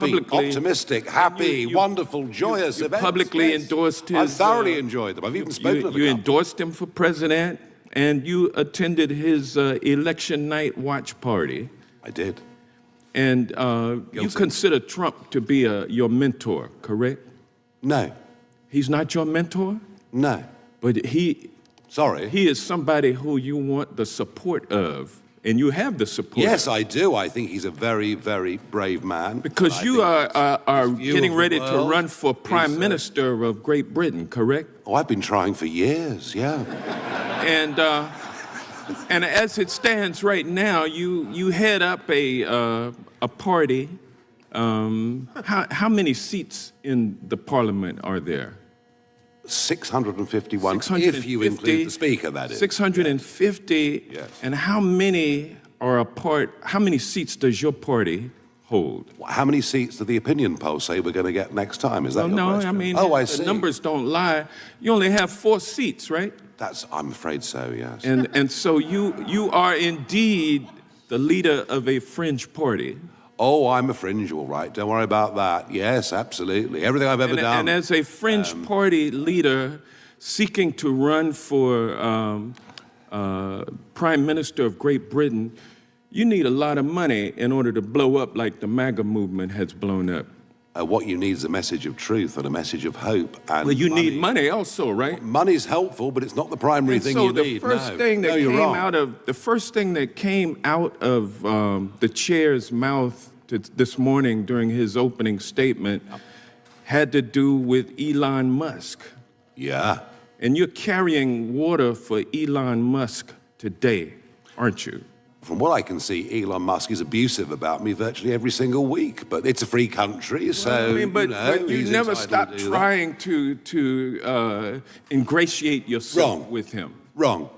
publicly optimistic, happy, wonderful, joyous events. Publicly endorsed his... I've thoroughly enjoyed them. I've even spoken of them. You endorsed him for president, and you attended his election night watch party. I did. And you consider Trump to be your mentor, correct? No. He's not your mentor? No. But he... Sorry. He is somebody who you want the support of. And you have the support. Yes, I do. I think he's a very, very brave man. Because you are getting ready to run for Prime Minister of Great Britain, correct? Oh, I've been trying for years, yeah. And as it stands right now, you head up a party. How many seats in the Parliament are there? 651, if you include the Speaker, that is. 650, yes. And how many are a part, how many seats does your party hold? How many seats do the opinion polls say we're going to get next time? Is that your question? No, I mean, I the see. numbers don't lie. You only have 4 seats, right? I'm afraid so, yes. And so you are indeed the leader of a fringe party. Oh, I'm a fringe, all right. Don't worry about that. Yes, absolutely. Everything I've ever done. And as a fringe party leader seeking to run for Prime Minister of Great Britain, you need a lot of money in order to blow up like the MAGA movement has blown up. What you need is a message of truth and a message of hope. And well, you need money also, right? Well, money's helpful, but it's not the primary thing you need. So the first thing that came out of the chair's mouth this morning during his opening statement had to do with Elon Musk. Yeah. And you're carrying water for Elon Musk today, aren't you? From what I can see, Elon Musk is abusive about me virtually every single week. But it's a free country, so, well, I mean, but you never stop trying to ingratiate yourself with him. Wrong.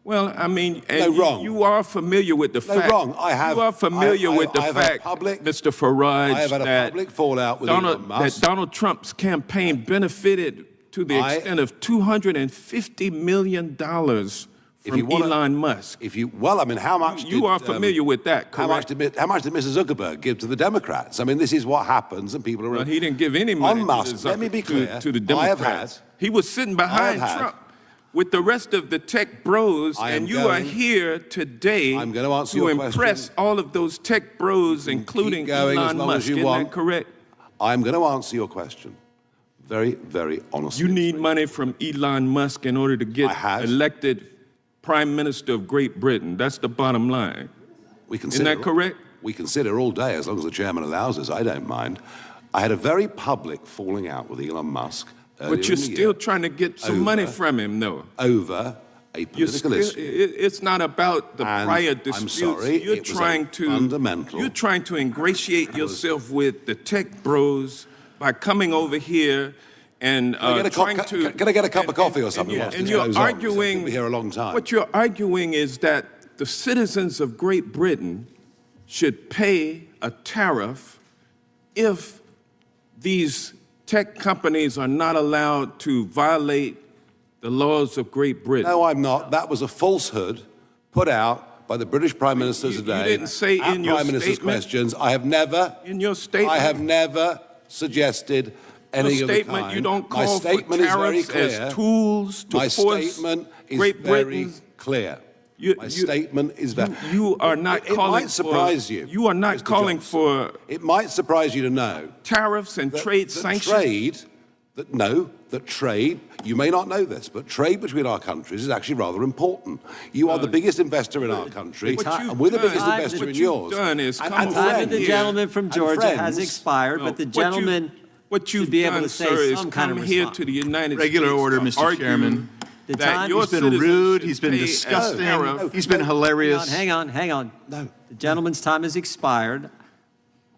Well, I mean, wrong. You are familiar with the fact. No, wrong. You are familiar with the fact, Mr. Farage, I have had a public fallout with Elon Musk. That Donald Trump's campaign benefited to the extent of $250 million from Elon Musk. Well, I mean, how much? You are familiar with that, correct? How much did Mr. Zuckerberg give to the Democrats? I mean, this is what happens, and people are. Well, he didn't give any money on Musk. Let me be clear. To the Democrats. He was sitting behind Trump with the rest of the tech bros, and you are here today to impress all of those tech bros, including Elon Musk. Isn't that correct? I'm going to answer your question very, very honestly. You need money from Elon Musk in order to get elected Prime Minister of Great Britain. That's the bottom line. Isn't that correct? We consider all day, as long as the chairman allows us. I don't mind. I had a very public falling out with Elon Musk. But you're still trying to get some money from him, though. Over a political issue. It's not about the prior disputes. I'm sorry, you're trying to ingratiate yourself with the tech bros by coming over here and trying to... Can I get a cup of coffee or something? And you're arguing... We'll be here a long time. What you're arguing is that the citizens of Great Britain should pay a tariff if these tech companies are not allowed to violate the laws of Great Britain. No, I'm not. That was a falsehood put out by the British Prime Minister today. You didn't say in your Prime Minister's questions. I have never... In your statement? I have never suggested any of the kind. You don't call for tariffs as tools to force Great Britain. Very clear. My statement is very... You are not calling for... It might surprise you. You are not calling for... It might surprise you to know... Tariffs and trade sanctions? Trade, you may not know this, but trade between our countries is actually rather important. You are the biggest investor in our country, and we're the biggest investor in yours. And the gentleman from Georgia has expired, but the gentleman should be able to say some kind of response. Here to the United States. Regular order, Mr. Chairman. He's been rude, he's been disgusting, he's been hilarious. Hang on. No. The gentleman's time has expired.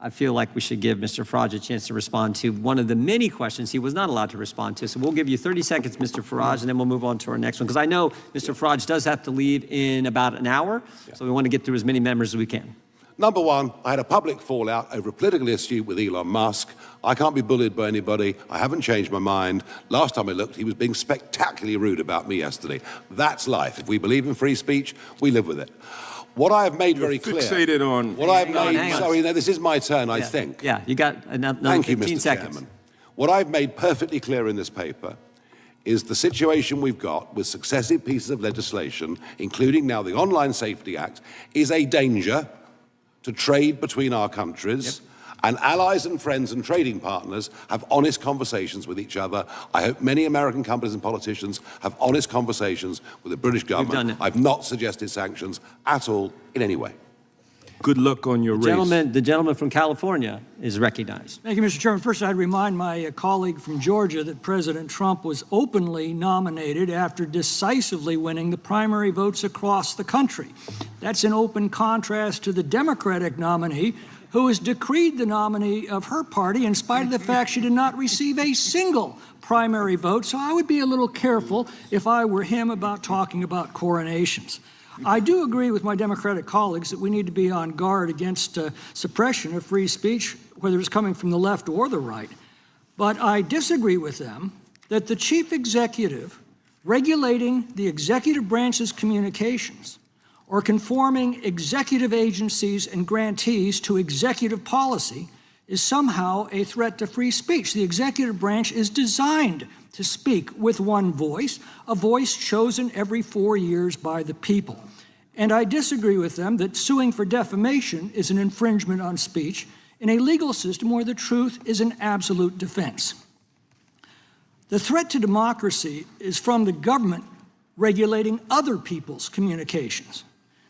I feel like we should give Mr. Farage a chance to respond to one of the many questions he was not allowed to respond to. So we'll give you 30 seconds, Mr. Farage, and then we'll move on to our next one. Because I know Mr. Farage does have to leave in about an hour, so we want to get through as many members as we can. Number one, I had a public fallout over a political issue with Elon Musk. I can't be bullied by anybody. I haven't changed my mind. Last time I looked, he was being spectacularly rude about me yesterday. That's life. If we believe in free speech, we live with it. What I have made very clear. Fixated on. What I have Hang on, made. hang on. Sorry, no, this is my turn, I think. Yeah, you got another Thank you, 15 Mr. seconds. Chairman. What I've made perfectly clear in this paper is the situation we've got with successive pieces of legislation, including now the Online Safety Act, is a danger to trade between our countries. Yep. And allies and friends and trading partners have honest conversations with each other. I hope many American companies and politicians have honest conversations with the British government. I've not suggested sanctions at all in any way. Good luck on your race. The gentleman from California is recognized. Thank you, Mr. Chairman. First, I'd remind my colleague from Georgia that President Trump was openly nominated after decisively winning the primary votes across the country. That's in open contrast to the Democratic nominee, who has decreed the nominee of her party in spite of the fact she did not receive a single primary vote. So I would be a little careful if I were him about talking about coronations. I do agree with my Democratic colleagues that we need to be on guard against suppression of free speech, whether it's coming from the left or the right. But I disagree with them that the chief executive regulating the executive branch's communications or conforming executive agencies and grantees to executive policy is somehow a threat to free speech. The executive branch is designed to speak with one voice, a voice chosen every 4 years by the people. And I disagree with them that suing for defamation is an infringement on speech in a legal system where the truth is an absolute defense. The threat to democracy is from the government regulating other people's communications.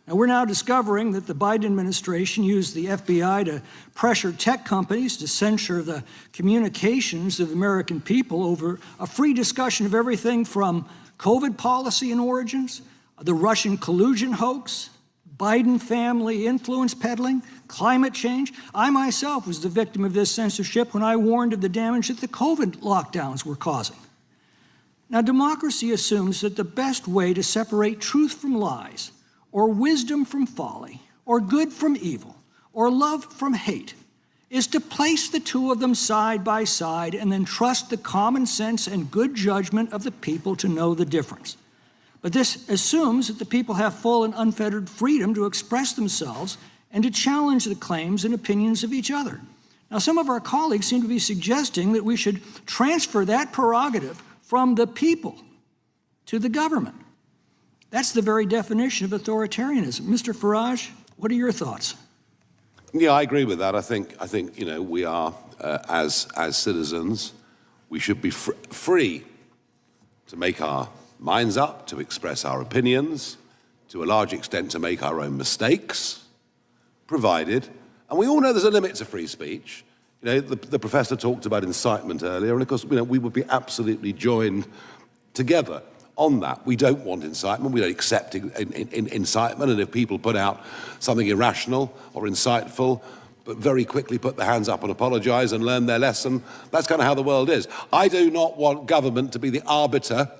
Now, we're now discovering that the Biden administration used the FBI to pressure tech companies to censor the communications of the American people over a free discussion of everything from COVID policy and origins, the Russian collusion hoax, Biden family influence peddling, climate change. I myself was the victim of this censorship when I warned of the damage that the COVID lockdowns were causing. Now, democracy assumes that the best way to separate truth from lies, or wisdom from folly, or good from evil, or love from hate, is to place the two of them side by side and then trust the common sense and good judgment of the people to know the difference. But this assumes that the people have full and unfettered freedom to express themselves and to challenge the claims and opinions of each other. Now, some of our colleagues seem to be suggesting that we should transfer that prerogative from the people to the government. That's the very definition of authoritarianism. Mr. Farage, what are your thoughts? Yeah, I agree with that. I think you know, we are, as citizens, we should be free to make our minds up, to express our opinions, to a large extent to make our own mistakes, provided, and we all know there's a limit to free speech. You know, the professor talked about incitement earlier, and of course, you know, we would be absolutely joined together on that. We don't want incitement. We don't accept incitement. And if people put out something irrational or insightful, but very quickly put their hands up and apologize and learn their lesson, that's kind of how the world is. I do not want government to be the arbiter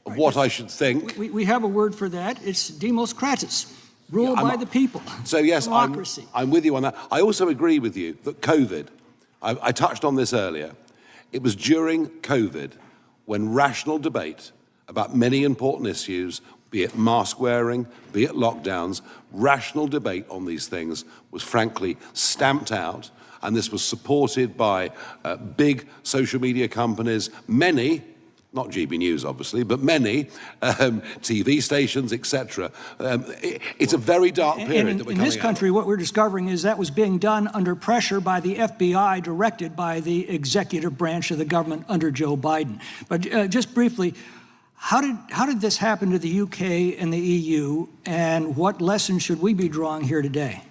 of what I should think. We have a word for that. It's demos kratis, rule by the people. So yes, democracy. I'm with you on that. I also agree with you that COVID, I touched on this earlier, it was during COVID when rational debate about many important issues, be it mask wearing, be it lockdowns, rational debate on these things was frankly stamped out, and this was supported by big social media companies, many, not GB News obviously, but many TV stations, etc. It's a very dark period that we're coming out of. In this country, what we're discovering is that was being done under pressure by the FBI, directed by the executive branch of the government under Joe Biden. But just briefly, how did this happen to the UK and the EU, and what lessons should we be drawing here today?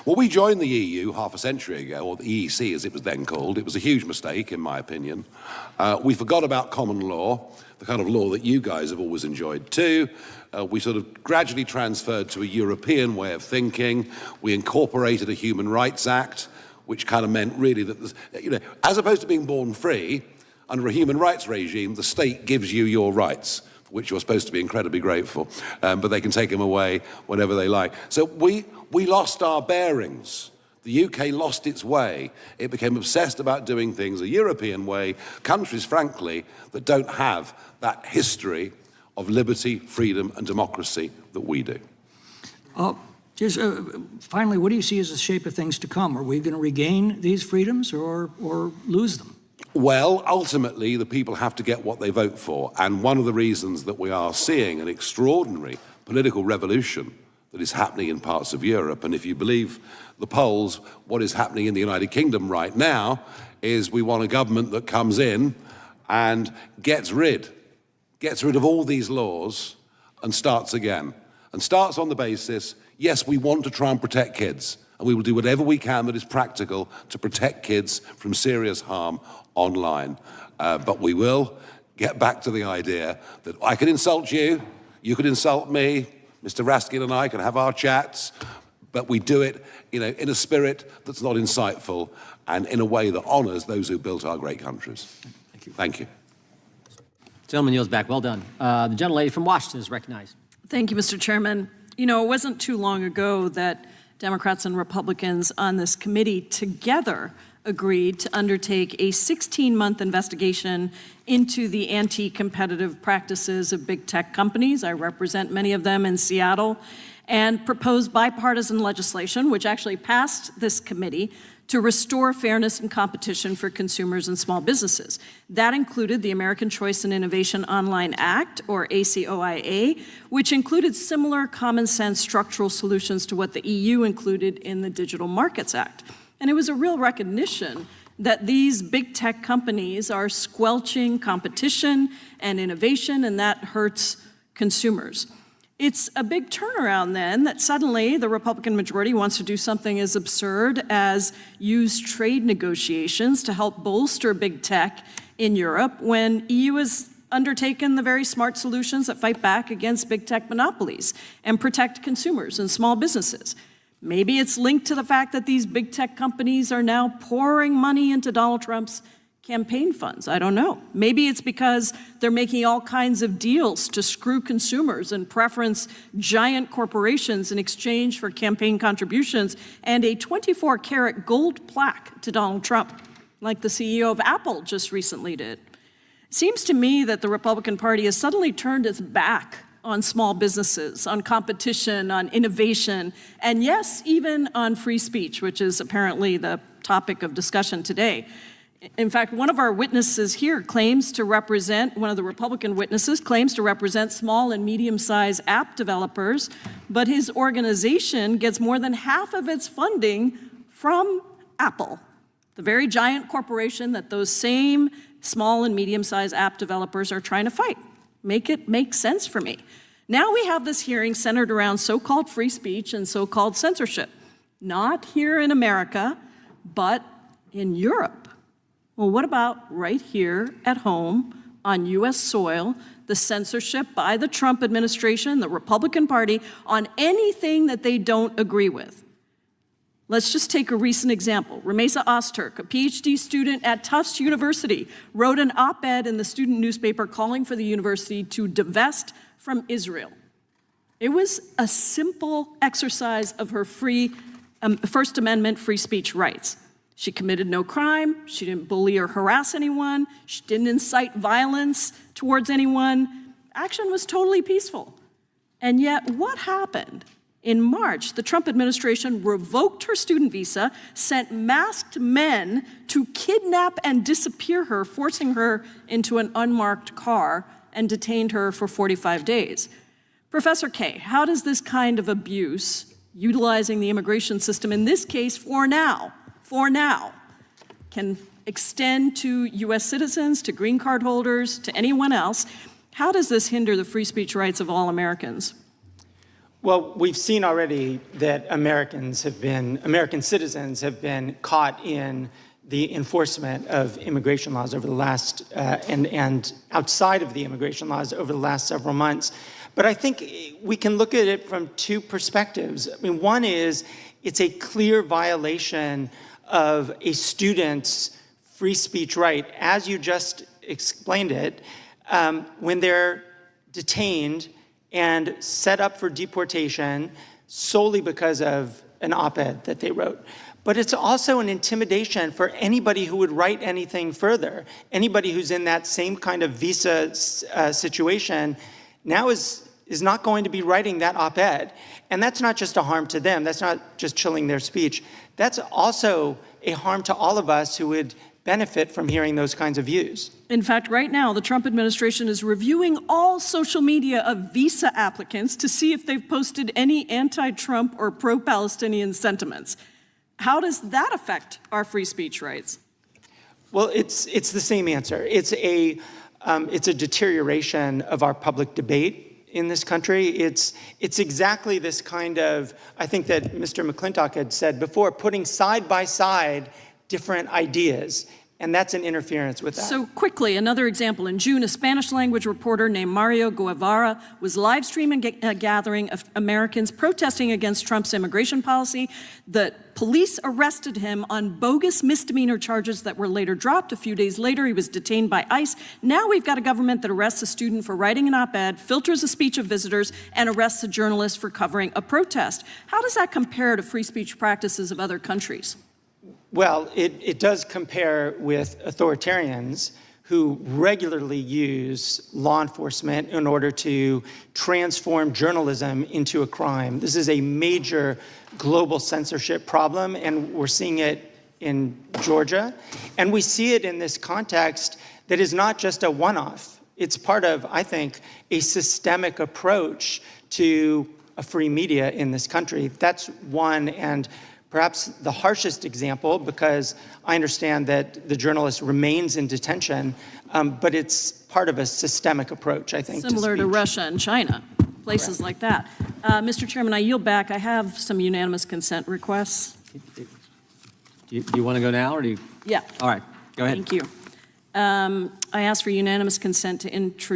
Well, we joined the EU half a century ago, or the EEC as it was then called. It was a huge mistake, in my opinion. We forgot about common law, the kind of law that you guys have always enjoyed too. We sort of gradually transferred to a European way of thinking. We incorporated a Human Rights Act, which kind of meant really that, you know, as opposed to being born free, under a human rights regime, the state gives you your rights, for which you're supposed to be incredibly grateful, but they can take them away whenever they like. So we lost our bearings. The UK lost its way. It became obsessed about doing things a European way, countries, frankly, that don't have that history of liberty, freedom, and democracy that we do. Just finally, what do you see as the shape of things to come? Are we going to regain these freedoms or lose them? Well, ultimately, the people have to get what they vote for. And one of the reasons that we are seeing an extraordinary political revolution that is happening in parts of Europe, and if you believe the polls, what is happening in the United Kingdom right now is we want a government that comes in and gets rid of all these laws and starts again. And starts on the basis, yes, we want to try and protect kids, and we will do whatever we can that is practical to protect kids from serious harm online. But we will get back to the idea that I could insult you, you could insult me, Mr. Raskin and I can have our chats, but we do it, in a spirit that's not insightful and in a way that honors those who built our great countries. Thank you. Thank you. Gentleman yields back. Well done. The gentlelady from Washington is recognized. Thank you, Mr. Chairman. It wasn't too long ago that Democrats and Republicans on this committee together agreed to undertake a 16-month investigation into the anti-competitive practices of big tech companies. I represent many of them in Seattle, and proposed bipartisan legislation, which actually passed this committee, to restore fairness and competition for consumers and small businesses. That included the American Choice and Innovation Online Act, or ACOIA, which included similar common sense structural solutions to what the EU included in the Digital Markets Act. And it was a real recognition that these big tech companies are squelching competition and innovation, and that hurts consumers. It's a big turnaround then that suddenly the Republican majority wants to do something as absurd as use trade negotiations to help bolster big tech in Europe when EU has undertaken the very smart solutions that fight back against big tech monopolies and protect consumers and small businesses. Maybe it's linked to the fact that these big tech companies are now pouring money into Donald Trump's campaign funds. I don't know. Maybe it's because they're making all kinds of deals to screw consumers and preference giant corporations in exchange for campaign contributions and a 24-karat gold plaque to Donald Trump, like the CEO of Apple just recently did. It seems to me that the Republican Party has suddenly turned its back on small businesses, on competition, on innovation, and yes, even on free speech, which is apparently the topic of discussion today. In fact, one of our witnesses here claims to represent, one of the Republican witnesses claims to represent small and medium-sized app developers, but his organization gets more than half of its funding from Apple, the very giant corporation that those same small and medium-sized app developers are trying to fight. Make it make sense for me. Now we have this hearing centered around so-called free speech and so-called censorship, not here in America, but in Europe. Well, what about right here at home on U.S. soil, the censorship by the Trump administration, the Republican Party, on anything that they don't agree with? Let's just take a recent example. Ramesa Ozturk, a PhD student at Tufts University, wrote an op-ed in the student newspaper calling for the university to divest from Israel. It was a simple exercise of her First Amendment free speech rights. She committed no crime, she didn't bully or harass anyone, she didn't incite violence towards anyone. Action was totally peaceful. And yet, what happened? In March, the Trump administration revoked her student visa, sent masked men to kidnap and disappear her, forcing her into an unmarked car, and detained her for 45 days. Professor Kaye, how does this kind of abuse, utilizing the immigration system, in this case for now, can extend to U.S. citizens, to green card holders, to anyone else? How does this hinder the free speech rights of all Americans? Well, we've seen already that American citizens have been caught in the enforcement of immigration laws over the last, and outside of the immigration laws over the last several months. But I think we can look at it from two perspectives. I mean, one is it's a clear violation of a student's free speech right, as you just explained it, when they're detained and set up for deportation solely because of an op-ed that they wrote. But it's also an intimidation for anybody who would write anything further. Anybody who's in that same kind of visa situation now is is not going to be writing that op-ed. And that's not just a harm to them. That's not just chilling their speech. That's also a harm to all of us who would benefit from hearing those kinds of views. In fact, right now, the Trump administration is reviewing all social media of visa applicants to see if they've posted any anti-Trump or pro-Palestinian sentiments. How does that affect our free speech rights? Well, it's the same answer. It's a deterioration of our public debate in this country. It's exactly this kind of, I think that Mr. McClintock had said before, putting side by side different ideas, and that's an interference with that. So quickly, another example. In June, a Spanish-language reporter named Mario Guevara was live streaming a gathering of Americans protesting against Trump's immigration policy. The police arrested him on bogus misdemeanor charges that were later dropped. A few days later, he was detained by ICE. Now we've got a government that arrests a student for writing an op-ed, filters the speech of visitors, and arrests a journalist for covering a protest. How does that compare to free speech practices of other countries? Well, it does compare with authoritarians who regularly use law enforcement in order to transform journalism into a crime. This is a major global censorship problem, and we're seeing it in Georgia. And we see it in this context that is not just a one-off. It's part of, I think, a systemic approach to a free media in this country. That's one, and perhaps the harshest example, because I understand that the journalist remains in detention, but it's part of a systemic approach, I think. Similar to Russia and China, places like that. Mr. Chairman, I yield back. I have some unanimous consent requests. Do you want to go now, or do you? Yeah. All right, go ahead. Thank you. I ask for unanimous consent to enter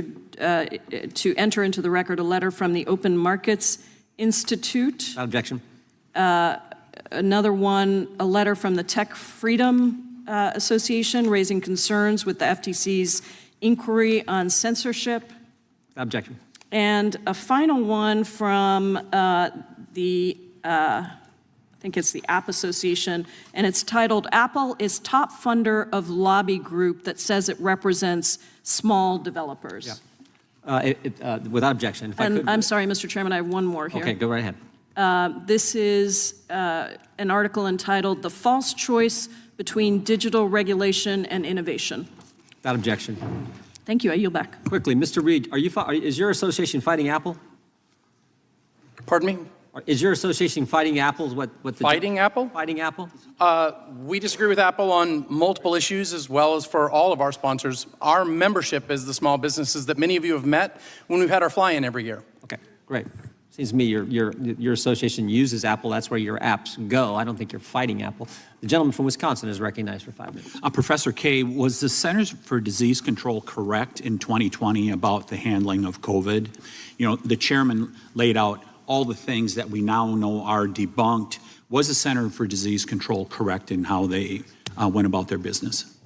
into the record a letter from the Open Markets Institute. Without objection. Another one, a letter from the Tech Freedom Association raising concerns with the FTC's inquiry on censorship. Without objection. And a final one from I think it's the App Association, and it's titled, Apple is top funder of lobby group that says it represents small developers. Yeah. Without objection. If I could, I'm sorry, Mr. Chairman, I have one more here. Okay, go right ahead. This is an article entitled The False Choice Between Digital Regulation and Innovation. Without objection. Thank you. I yield back. Quickly, Mr. Reed, is your association fighting Apple? Pardon me? Is your association fighting Apple? Fighting Apple? Fighting Apple? We disagree with Apple on multiple issues, as well as for all of our sponsors. Our membership is the small businesses that many of you have met when we've had our fly-in every year. Okay, great. Seems to me your association uses Apple. That's where your apps go. I don't think you're fighting Apple. The gentleman from Wisconsin is recognized for 5 minutes. Professor Kaye, was the Centers for Disease Control correct in 2020 about the handling of COVID? You know, the chairman laid out all the things that we now know are debunked. Was the Center for Disease Control correct in how they went about their business?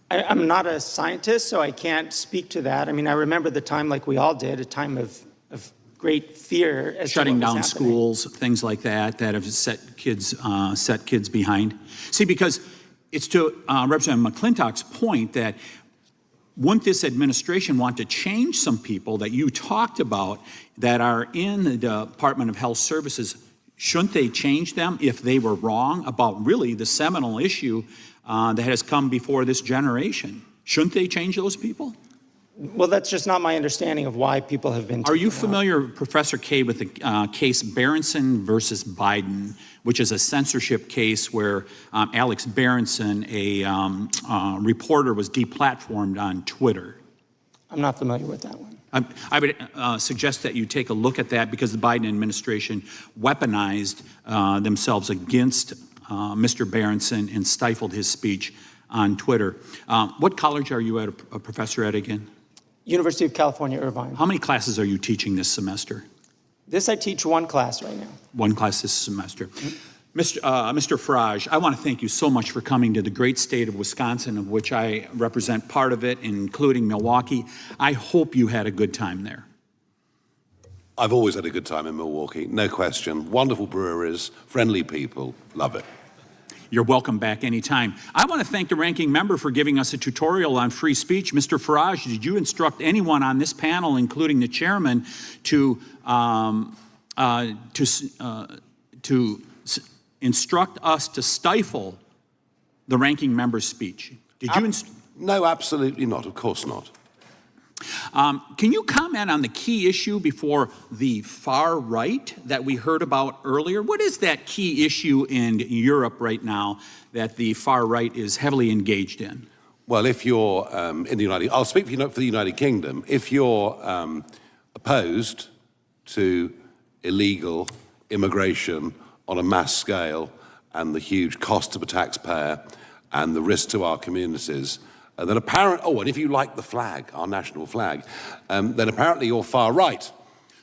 I'm not a scientist, so I can't speak to that. I mean, I remember the time, like we all did, a time of great fear as shutting to what down was happening. schools, things like that have set kids behind. See, because it's to Representative McClintock's point that wouldn't this administration want to change some people that you talked about that are in the Department of Health Services? Shouldn't they change them if they were wrong about really the seminal issue that has come before this generation? Shouldn't they change those people? Well, that's just not my understanding of why people have been. Are you familiar, Professor Kaye, with the case Berenson versus Biden, which is a censorship case where Alex Berenson, a reporter, was deplatformed on Twitter? I'm not familiar with that one. I would suggest that you take a look at that because the Biden administration weaponized themselves against Mr. Berenson and stifled his speech on Twitter. What college are you a professor at again? University of California, Irvine. How many classes are you teaching this semester? This I teach one class right now. One class this semester. Mr. Farage, I want to thank you so much for coming to the great state of Wisconsin, of which I represent part of it, including Milwaukee. I hope you had a good time there. I've always had a good time in Milwaukee, no question. Wonderful breweries, friendly people, love it. you're welcome back anytime. I want to thank the ranking member for giving us a tutorial on free speech. Mr. Farage, did you instruct anyone on this panel, including the chairman, to instruct us to stifle the ranking member's speech? Did you? No, absolutely not. Of course not. Can you comment on the key issue before the far right that we heard about earlier? What is that key issue in Europe right now that the far right is heavily engaged in? Well, if you're in the United, I'll speak for the United Kingdom. If you're opposed to illegal immigration on a mass scale and the huge cost to the taxpayer and the risk to our communities, then and if you like the flag, our national flag, then apparently you're far right.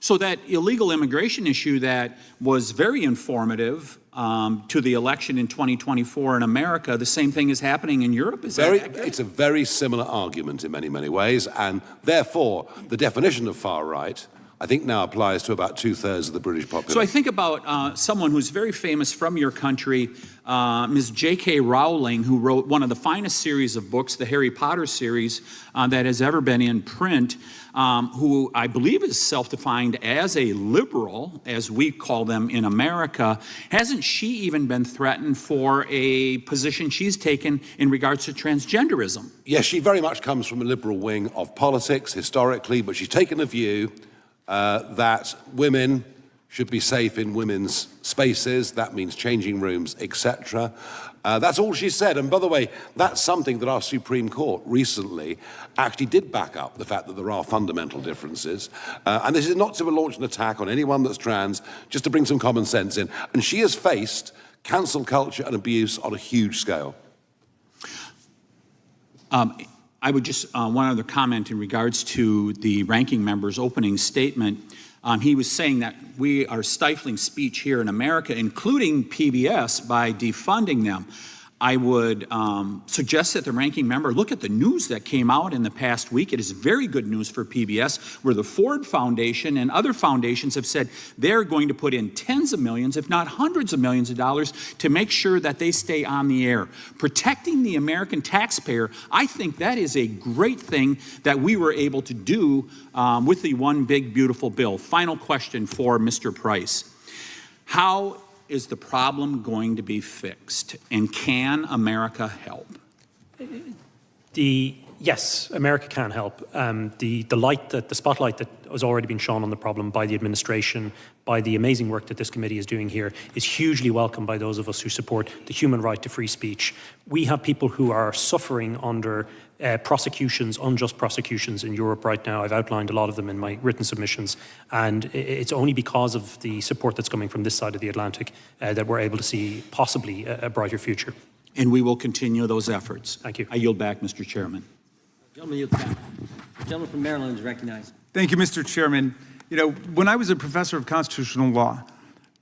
So that illegal immigration issue that was very informative to the election in 2024 in America, the same thing is happening in Europe? It's a very similar argument in many, many ways, and therefore the definition of far right, I think, now applies to about 2/3 of the British population. So I think about someone who's very famous from your country, Ms. J.K. Rowling, who wrote one of the finest series of books, the Harry Potter series, that has ever been in print, who I believe is self-defined as a liberal, as we call them in America. Hasn't she even been threatened for a position she's taken in regards to transgenderism? Yes, she very much comes from a liberal wing of politics historically, but she's taken a view that women should be safe in women's spaces. That means changing rooms, etc. That's all she said. And by the way, that's something that our Supreme Court recently actually did back up, the fact that there are fundamental differences. And this is not to launch an attack on anyone that's trans, just to bring some common sense in. And she has faced cancel culture and abuse on a huge scale. I would just, one other comment in regards to the ranking member's opening statement. He was saying that we are stifling speech here in America, including PBS, by defunding them. I would suggest that the ranking member look at the news that came out in the past week. It is very good news for PBS, where the Ford Foundation and other foundations have said they're going to put in tens of millions, if not hundreds of millions of dollars, to make sure that they stay on the air. Protecting the American taxpayer, I think that is a great thing that we were able to do with the One Big Beautiful Bill. Final question for Mr. Price. How is the problem going to be fixed, and can America help? Yes, America can help. The spotlight that has already been shone on the problem by the administration, by the amazing work that this committee is doing here, is hugely welcome by those of us who support the human right to free speech. We have people who are suffering under prosecutions, unjust prosecutions in Europe right now. I've outlined a lot of them in my written submissions, and it's only because of the support that's coming from this side of the Atlantic that we're able to see possibly a brighter future. And we will continue those efforts. Thank you. I yield back, Mr. Chairman. Gentleman, yield back. The gentleman from Maryland is recognized. Thank you, Mr. Chairman. You know, when I was a professor of constitutional law,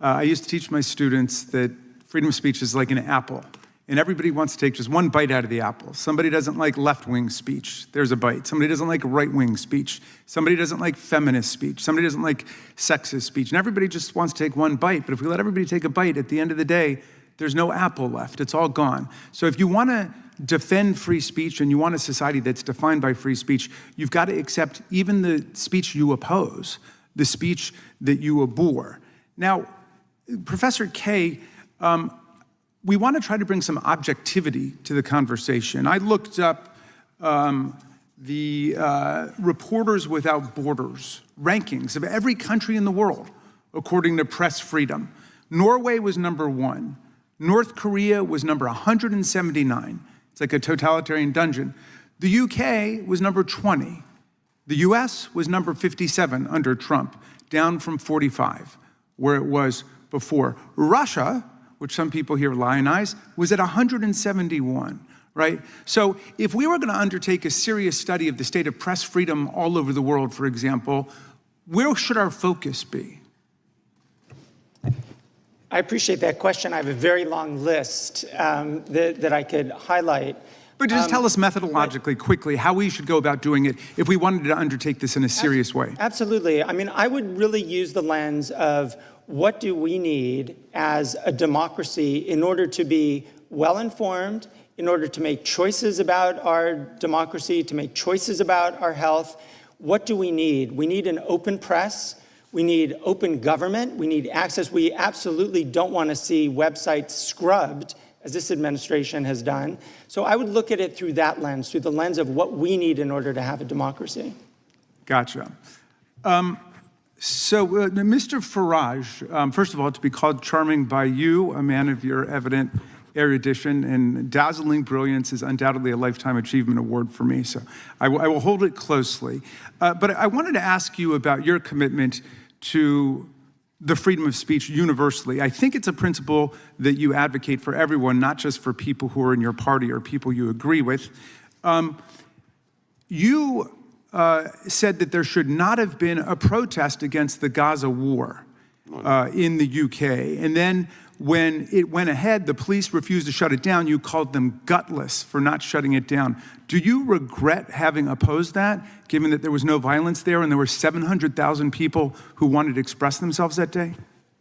I used to teach my students that freedom of speech is like an apple. And everybody wants to take just one bite out of the apple. Somebody doesn't like left-wing speech. There's a bite. Somebody doesn't like right-wing speech. Somebody doesn't like feminist speech. Somebody doesn't like sexist speech. And everybody just wants to take one bite. But if we let everybody take a bite, at the end of the day, there's no apple left. It's all gone. So if you want to defend free speech and you want a society that's defined by free speech, you've got to accept even the speech you oppose, the speech that you abhor. Now, Professor Kaye, we want to try to bring some objectivity to the conversation. I looked up the Reporters Without Borders rankings of every country in the world, according to press freedom. Norway was #1. North Korea was number 179. It's like a totalitarian dungeon. The UK was number 20. The US was number 57 under Trump, down from 45, where it was before. Russia, which some people here lionize, was at 171, right? So if we were going to undertake a serious study of the state of press freedom all over the world, for example, where should our focus be? I appreciate that question. I have a very long list that I could highlight. But just tell us methodologically, quickly, how we should go about doing it if we wanted to undertake this in a serious way. Absolutely. I mean, I would really use the lens of what do we need as a democracy in order to be well-informed in order to make choices about our democracy, to make choices about our health. What do we need? We need an open press. We need open government. We need access. We absolutely don't want to see websites scrubbed, as this administration has done. So I would look at it through that lens, through the lens of what we need in order to have a democracy. Gotcha. Mr. Farage, first of all, to be called charming by you, a man of your evident erudition and dazzling brilliance, is undoubtedly a Lifetime Achievement Award for me, so I will hold it closely. But I wanted to ask you about your commitment to the freedom of speech universally. I think it's a principle that you advocate for everyone, not just for people who are in your party or people you agree with. You said that there should not have been a protest against the Gaza war in the UK. And then when it went ahead, the police refused to shut it down. You called them gutless for not shutting it down. Do you regret having opposed that, given that there was no violence there and there were 700,000 people who wanted to express themselves that day?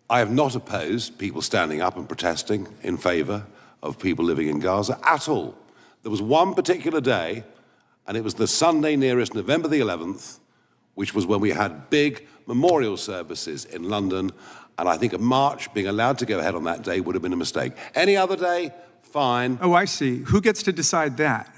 I have not opposed people standing up and protesting in favor of people living in Gaza at all. There was one particular day, and it was the Sunday nearest November the 11th, which was when we had big memorial services in London, and I think a march being allowed to go ahead on that day would have been a mistake. Any other day, fine. Oh, I see. Who gets to decide that?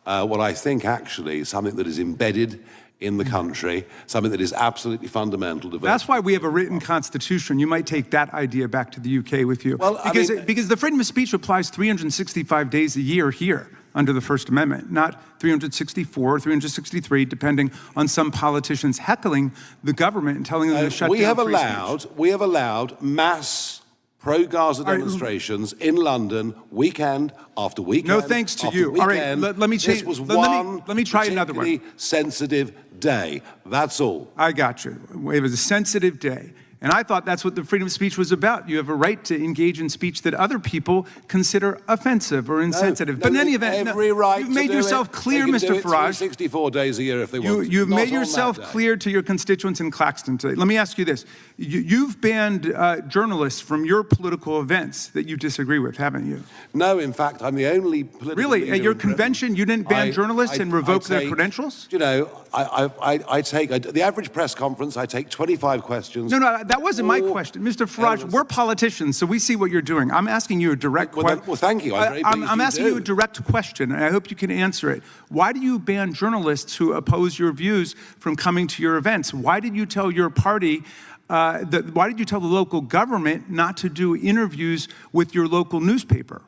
Well, I think actually something that is embedded in the country, something that is absolutely fundamental to That's why we have a written constitution. You might take that idea back to the UK with you. Well, because the freedom of speech applies 365 days a year here under the First Amendment, not 364, 363, depending on some politicians heckling the government and telling them to shut down free speech. We have allowed mass pro-Gaza demonstrations in London, weekend after weekend. No thanks to you. All right, let me change. This was let me try another one. particularly sensitive day. That's all. I got you. It was a sensitive day. And I thought that's what the freedom of speech was about. You have a right to engage in speech that other people consider offensive or insensitive. But in any event, you've made yourself clear, Mr. Farage. 64 days a year if they want. You've made yourself clear to your constituents in Claxton today. Let me ask you this. You've banned journalists from your political events that you disagree with, haven't you? No, in fact, I'm the only political Really? leader At your in Britain. convention, you didn't ban journalists and revoke their credentials? You know, I take, the average press conference, I take 25 questions. No, that wasn't my question. Mr. Farage, we're politicians, so we see what you're doing. I'm asking you a direct question. Well, thank you. I'm very pleased I'm asking you a direct question, and I hope you can answer it. Why do you ban journalists who oppose your views from coming to your events? Why did you tell your party, why did you tell the local government not to do interviews with your local newspaper?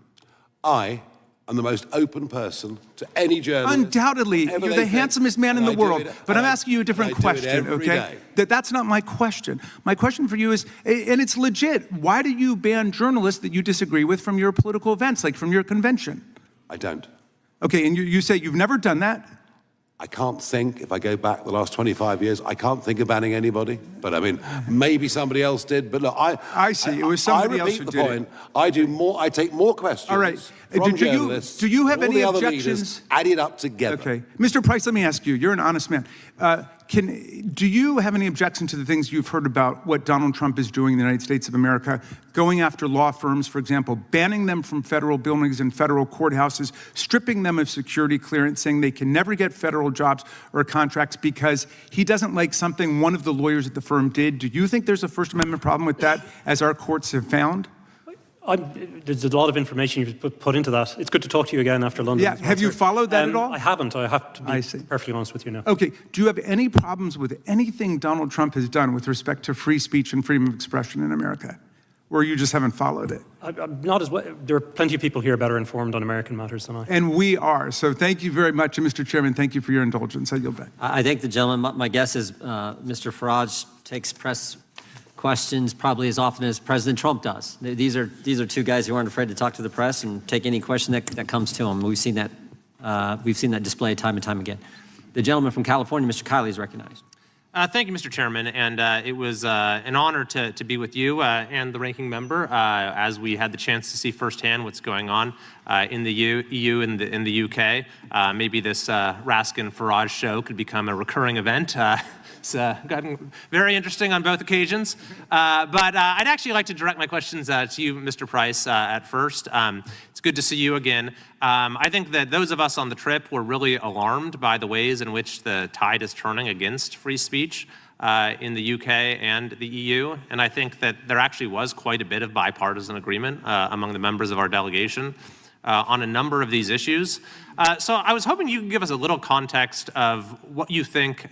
I'm the most open person to any journalist. Undoubtedly, you're the handsomest man in the world. But I'm asking you a different question, okay? That's not my question. My question for you is, and it's legit, why do you ban journalists that you disagree with from your political events, like from your convention? I don't. Okay, and you say you've never done that? I can't think, if I go back the last 25 years, I can't think of banning anybody. But I mean, maybe somebody else did. But look, I see. It was somebody else who did. I repeat the point. I take more questions. All right. From journalists. Do you have all any the other objections? leaders added up together. Okay, Mr. Price, let me ask you. You're an honest man. Do you have any objection to the things you've heard about what Donald Trump is doing in the United States of America, going after law firms, for example, banning them from federal buildings and federal courthouses, stripping them of security clearance, saying they can never get federal jobs or contracts because he doesn't like something one of the lawyers at the firm did? Do you think there's a First Amendment problem with that, as our courts have found? There's a lot of information you've put into that. It's good to talk to you again after London. Yeah, have you followed that at all? I haven't. I have to be perfectly honest with you now. Okay, do you have any problems with anything Donald Trump has done with respect to free speech and freedom of expression in America? Or you just haven't followed it? I'm not as well. There are plenty of people here better informed on American matters than I. And we are. So thank you very much. And Mr. Chairman, thank you for your indulgence. I yield back. I think the gentleman, my guess is Mr. Farage takes press questions probably as often as President Trump does. These are two guys who aren't afraid to talk to the press and take any question that comes to them. We've seen that display time and time again. The gentleman from California, Mr. Kiley, is recognized. Thank you, Mr. Chairman, and it was an honor to be with you and the ranking member as we had the chance to see firsthand what's going on in the EU and in the UK. Maybe this Raskin Farage show could become a recurring event. It's gotten very interesting on both occasions. But I'd actually like to direct my questions to you, Mr. Price, at first. It's good to see you again. I think that those of us on the trip were really alarmed by the ways in which the tide is turning against free speech in the UK and the EU. And I think that there actually was quite a bit of bipartisan agreement among the members of our delegation on a number of these issues. So I was hoping you could give us a little context of what you think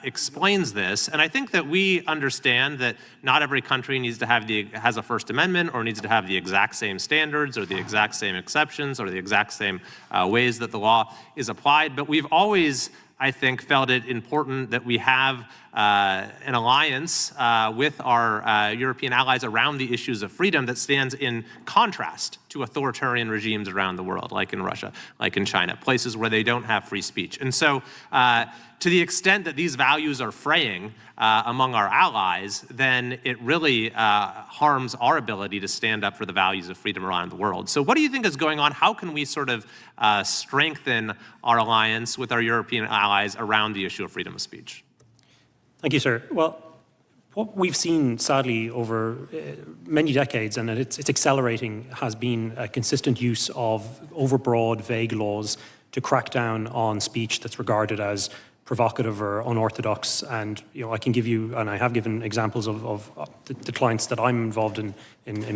explains this. And I think that we understand that not every country needs to have has a First Amendment or needs to have the exact same standards or the exact same exceptions or the exact same ways that the law is applied. But we've always, I think, felt it important that we have an alliance with our European allies around the issues of freedom that stands in contrast to authoritarian regimes around the world, like in Russia, like in China, places where they don't have free speech. And so to the extent that these values are fraying among our allies, then it really harms our ability to stand up for the values of freedom around the world. So what do you think is going on? How can we sort of strengthen our alliance with our European allies around the issue of freedom of speech? Thank you, sir. Well, what we've seen, sadly, over many decades, and it's accelerating, has been a consistent use of overbroad, vague laws to crack down on speech that's regarded as provocative or unorthodox. And I can give you, and I have given examples of the clients that I'm involved in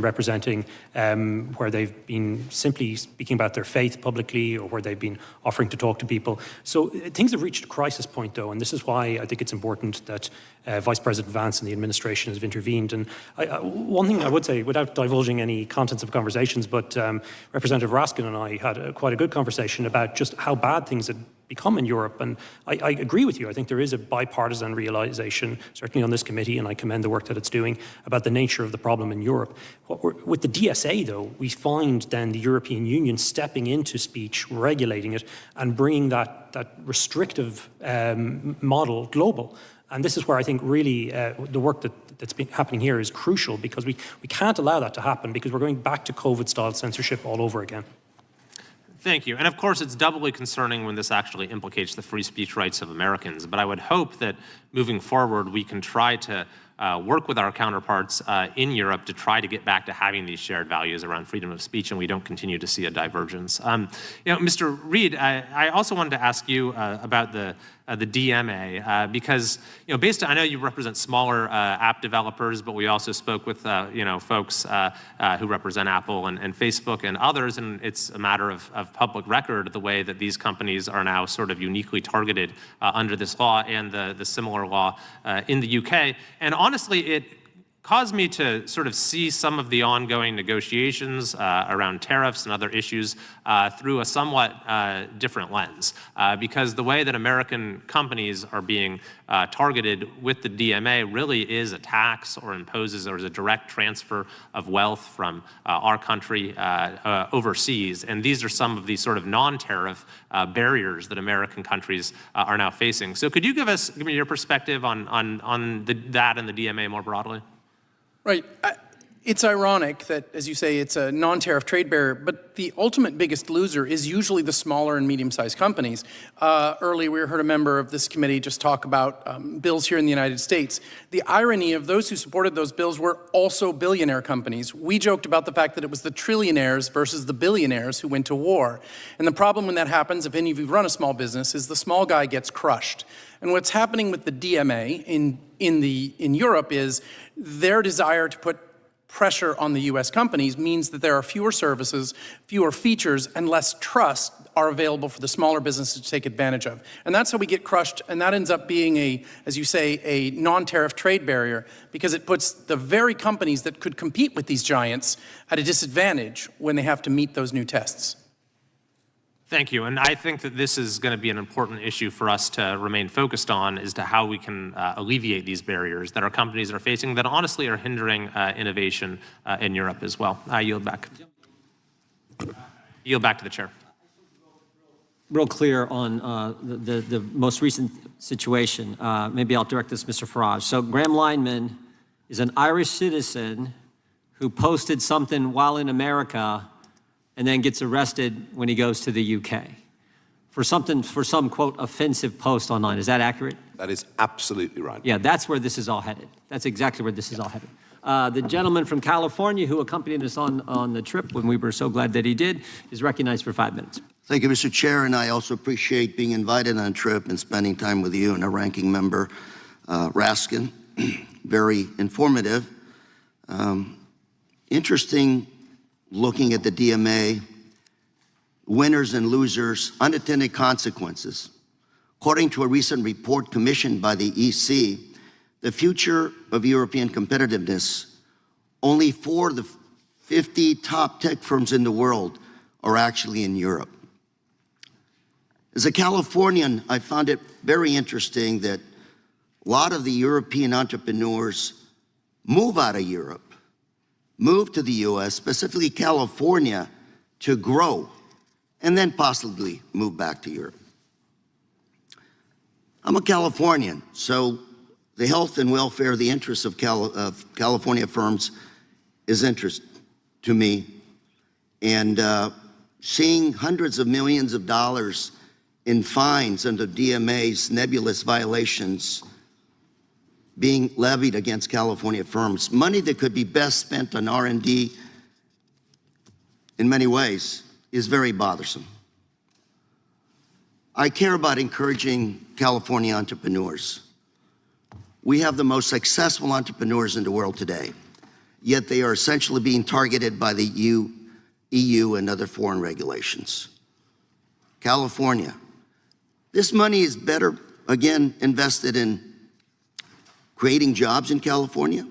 representing, where they've been simply speaking about their faith publicly, or where they've been offering to talk to people. So things have reached a crisis point, though, and this is why I think it's important that Vice President Vance and the administration have intervened. And one thing I would say, without divulging any contents of conversations, but Representative Raskin and I had quite a good conversation about just how bad things had become in Europe. And I agree with you. I think there is a bipartisan realization, certainly on this committee, and I commend the work that it's doing, about the nature of the problem in Europe. With the DSA, though, we find then the European Union stepping into speech, regulating it, and bringing that restrictive model global. And this is where I think really the work that's been happening here is crucial, because we can't allow that to happen, because we're going back to COVID-style censorship all over again. Thank you. And of course, it's doubly concerning when this actually implicates the free speech rights of Americans. But I would hope that moving forward, we can try to work with our counterparts in Europe to try to get back to having these shared values around freedom of speech, and we don't continue to see a divergence. Mr. Reid, I also wanted to ask you about the DMA, because I know you represent smaller app developers, but we also spoke with folks who represent Apple and Facebook and others, and it's a matter of public record the way that these companies are now sort of uniquely targeted under this law and the similar law in the UK. And honestly, it caused me to sort of see some of the ongoing negotiations around tariffs and other issues through a somewhat different lens, because the way that American companies are being targeted with the DMA really is a tax or imposes or is a direct transfer of wealth from our country overseas. And these are some of the sort of non-tariff barriers that American countries are now facing. So could you give me your perspective on that and the DMA more broadly? Right. It's ironic that, as you say, it's a non-tariff trade barrier, but the ultimate biggest loser is usually the smaller and medium-sized companies. Earlier, we heard a member of this committee just talk about bills here in the United States. The irony of those who supported those bills were also billionaire companies. We joked about the fact that it was the trillionaires versus the billionaires who went to war. And the problem when that happens, if any of you run a small business, is the small guy gets crushed. And what's happening with the DMA in Europe is their desire to put pressure on the US companies means that there are fewer services, fewer features, and less trust are available for the smaller businesses to take advantage of. And that's how we get crushed, and that ends up being as you say, a non-tariff trade barrier, because it puts the very companies that could compete with these giants at a disadvantage when they have to meet those new tests. Thank you. And I think that this is going to be an important issue for us to remain focused on, as to how we can alleviate these barriers that our companies are facing that honestly are hindering innovation in Europe as well. I yield back. Yield back to the chair. real clear on the most recent situation. Maybe I'll direct this to Mr. Farage. So Graham Lineman is an Irish citizen who posted something while in America and then gets arrested when he goes to the UK for some, quote, offensive post online. Is that accurate? That is absolutely right. Yeah, that's where this is all headed. That's exactly where this is all headed. The gentleman from California who accompanied us on the trip when we were so glad that he did is recognized for 5 minutes. Thank you, Mr. Chair, and I also appreciate being invited on a trip and spending time with you and our ranking member, Raskin. Very informative. Interesting looking at the DMA, winners and losers, unintended consequences. According to a recent report commissioned by the EC, the future of European competitiveness, only 4 of the 50 top tech firms in the world are actually in Europe. As a Californian, I found it very interesting that a lot of the European entrepreneurs move out of Europe, move to the US, specifically California, to grow, and then possibly move back to Europe. I'm a Californian, so the health and welfare, the interests of California firms is interest to me. And seeing hundreds of millions of dollars in fines under DMA's nebulous violations being levied against California firms, money that could be best spent on R&D in many ways, is very bothersome. I care about encouraging California entrepreneurs. We have the most successful entrepreneurs in the world today, yet they are essentially being targeted by the EU and other foreign regulations. California, this money is better, again, invested in creating jobs in California.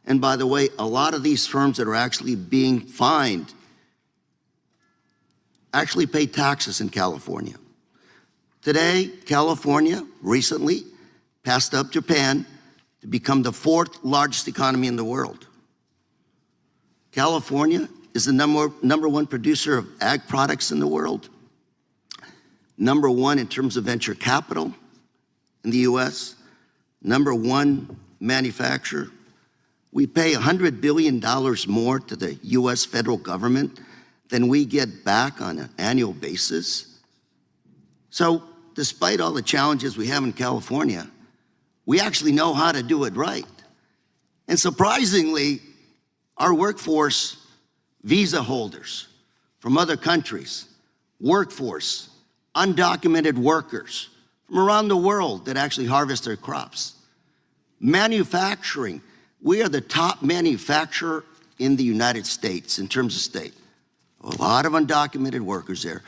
And by the way, a lot of these firms that are actually being fined actually pay taxes in California. Today, California recently passed up Japan to become the 4th largest economy in the world. California is the number 1 producer of ag products in the world, number 1 in terms of venture capital in the US, number 1 manufacturer. We pay $100 billion more to the US federal government than we get back on an annual basis. So despite all the challenges we have in California, we actually know how to do it right. And surprisingly, our workforce, visa holders from other countries, workforce, undocumented workers from around the world that actually harvest their crops. Manufacturing, we are the top manufacturer in the United States in terms of state. A lot of undocumented workers there.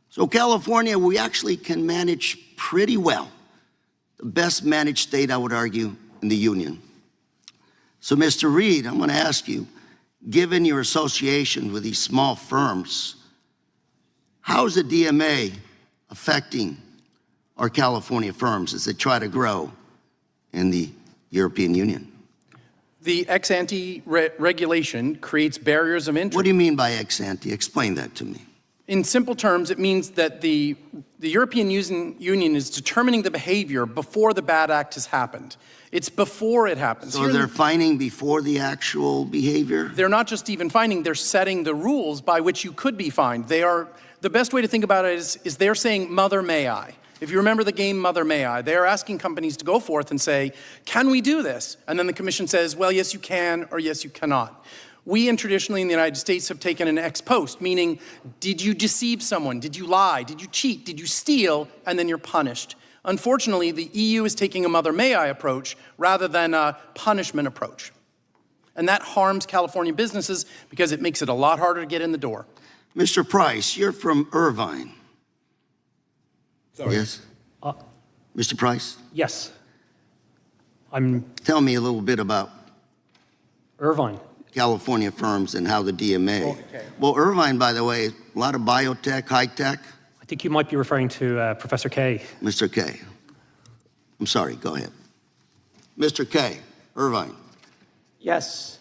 So California, we actually can manage pretty well. The best managed state, I would argue, in the union. So Mr. Reid, I'm gonna ask you, given your association with these small firms, how is the DMA affecting our California firms as they try to grow in the European Union? The ex-ante regulation creates barriers of entry. What do you mean by ex-ante? Explain that to me. In simple terms, it means that the European Union is determining the behavior before the bad act has happened. It's before it happens. So they're fining before the actual behavior? They're not just even fining, they're setting the rules by which you could be fined. The best way to think about it is they're saying, "Mother, may I?" If you remember the game Mother May I, they're asking companies to go forth and say, can we do this? And then the commission says, well, yes, you can, or yes, you cannot. We traditionally in the United States have taken an ex post, meaning, did you deceive someone? Did you lie? Did you cheat? Did you steal? And then you're punished. Unfortunately, the EU is taking a Mother May I approach rather than a punishment approach. And that harms California businesses because it makes it a lot harder to get in the door. Mr. Price, you're from Irvine. Sorry. Yes? Mr. Price? Yes. Tell me a little bit about Irvine. California firms and how the DMA. Well, Irvine, by the way, a lot of biotech, high tech. I think you might be referring to Professor Kay. Mr. Kay. I'm sorry, go ahead. Mr. Kay, Irvine. Yes.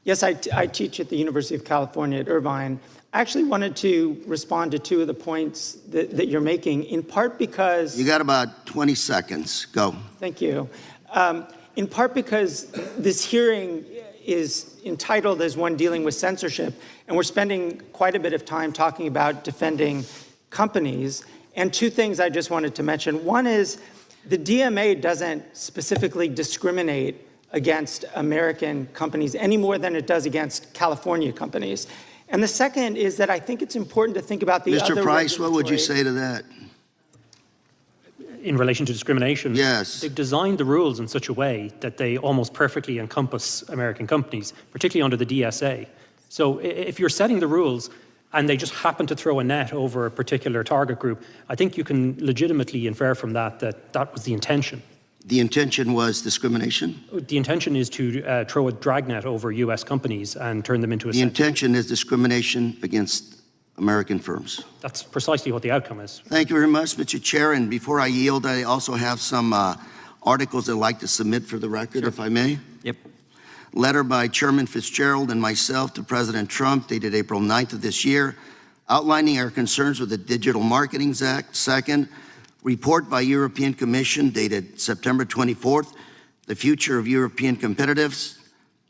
Yes, I teach at the University of California at Irvine. I actually wanted to respond to two of the points that you're making, in part because... You got about 20 seconds. Go. Thank you. In part because this hearing is entitled as one dealing with censorship, and we're spending quite a bit of time talking about defending companies. And two things I just wanted to mention. One is the DMA doesn't specifically discriminate against American companies any more than it does against California companies. And the second is that I think it's important to think about the other... Mr. Price, what would you say to that? In relation to discrimination, yes, they've designed the rules in such a way that they almost perfectly encompass American companies, particularly under the DSA. So if you're setting the rules and they just happen to throw a net over a particular target group, I think you can legitimately infer from that that that was the intention. The intention was discrimination? The intention is to throw a dragnet over U.S. companies and turn them into a... The intention is discrimination against American firms. That's precisely what the outcome is. Thank you very much, Mr. Chair. And before I yield, I also have some articles I'd like to submit for the record, Sure. if I may. Yep. Letter by Chairman Fitzgerald and myself to President Trump, dated April 9th of this year, outlining our concerns with the Digital Marketing Act. Second, report by European Commission, dated September 24th, the future of European competitiveness,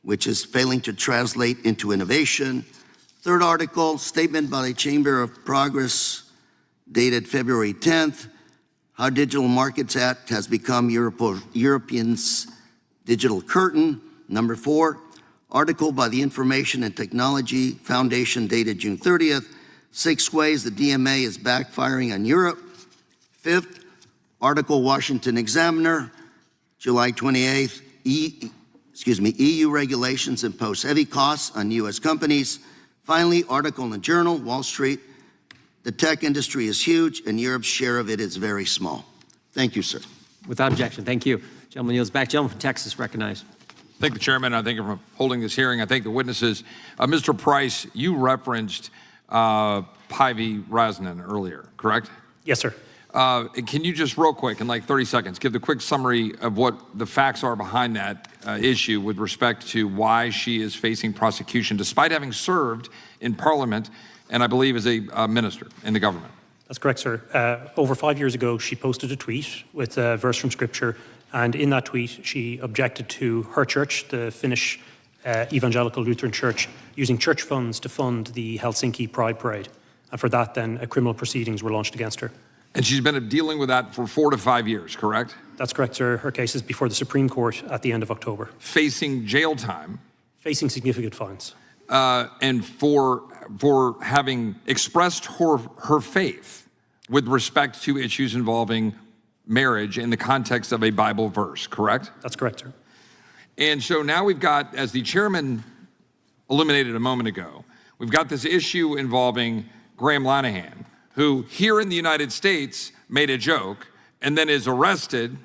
which is failing to translate into innovation. Third article, statement by the Chamber of Progress, dated February 10th, how Digital Markets Act has become Europeans' digital curtain. Number 4, article by the Information and Technology Foundation, dated June 30th, 6 ways the DMA is backfiring on Europe. 5th, article Washington Examiner, July 28th, EU regulations impose heavy costs on U.S. companies. Finally, article in the Journal, Wall Street, the tech industry is huge and Europe's share of it is very small. Thank you, sir. Without objection, thank you. Gentleman yields back. Gentleman from Texas, recognized. Thank the chairman. I thank you for holding this hearing. I thank the witnesses. Mr. Price, you referenced Päivi Räsänen earlier, correct? Yes, sir. Can you just real quick, in like 30 seconds, give the quick summary of what the facts are behind that issue with respect to why she is facing prosecution despite having served in Parliament and I believe as a minister in the government? That's correct, sir. Over 5 years ago, she posted a tweet with a verse from Scripture, and in that tweet, she objected to her church, the Finnish Evangelical Lutheran Church, using church funds to fund the Helsinki Pride Parade. And for that, then, criminal proceedings were launched against her. And she's been dealing with that for 4 to 5 years, correct? That's correct, sir. Her case is before the Supreme Court at the end of October. Facing jail time. Facing significant fines. And for having expressed her faith with respect to issues involving marriage in the context of a Bible verse, correct? That's correct, sir. And so now we've got, as the chairman illuminated a moment ago, we've got this issue involving Graham Linehan, who here in the United States made a joke and then is arrested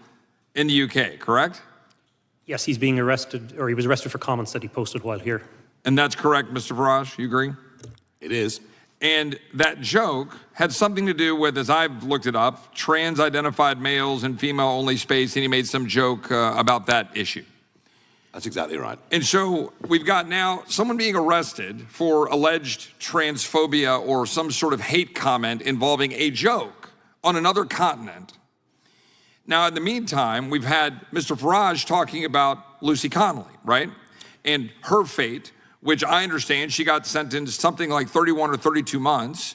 in the UK, correct? Yes, he's being arrested, or he was arrested for comments that he posted while here. And that's correct, Mr. Farage, you agree? It is. And that joke had something to do with, as I've looked it up, trans-identified males in female-only space, and he made some joke about that issue. That's exactly right. And so we've got now someone being arrested for alleged transphobia or some sort of hate comment involving a joke on another continent. Now, in the meantime, we've had Mr. Farage talking about Lucy Connolly, right? And her fate, which I understand she got sentenced something like 31 or 32 months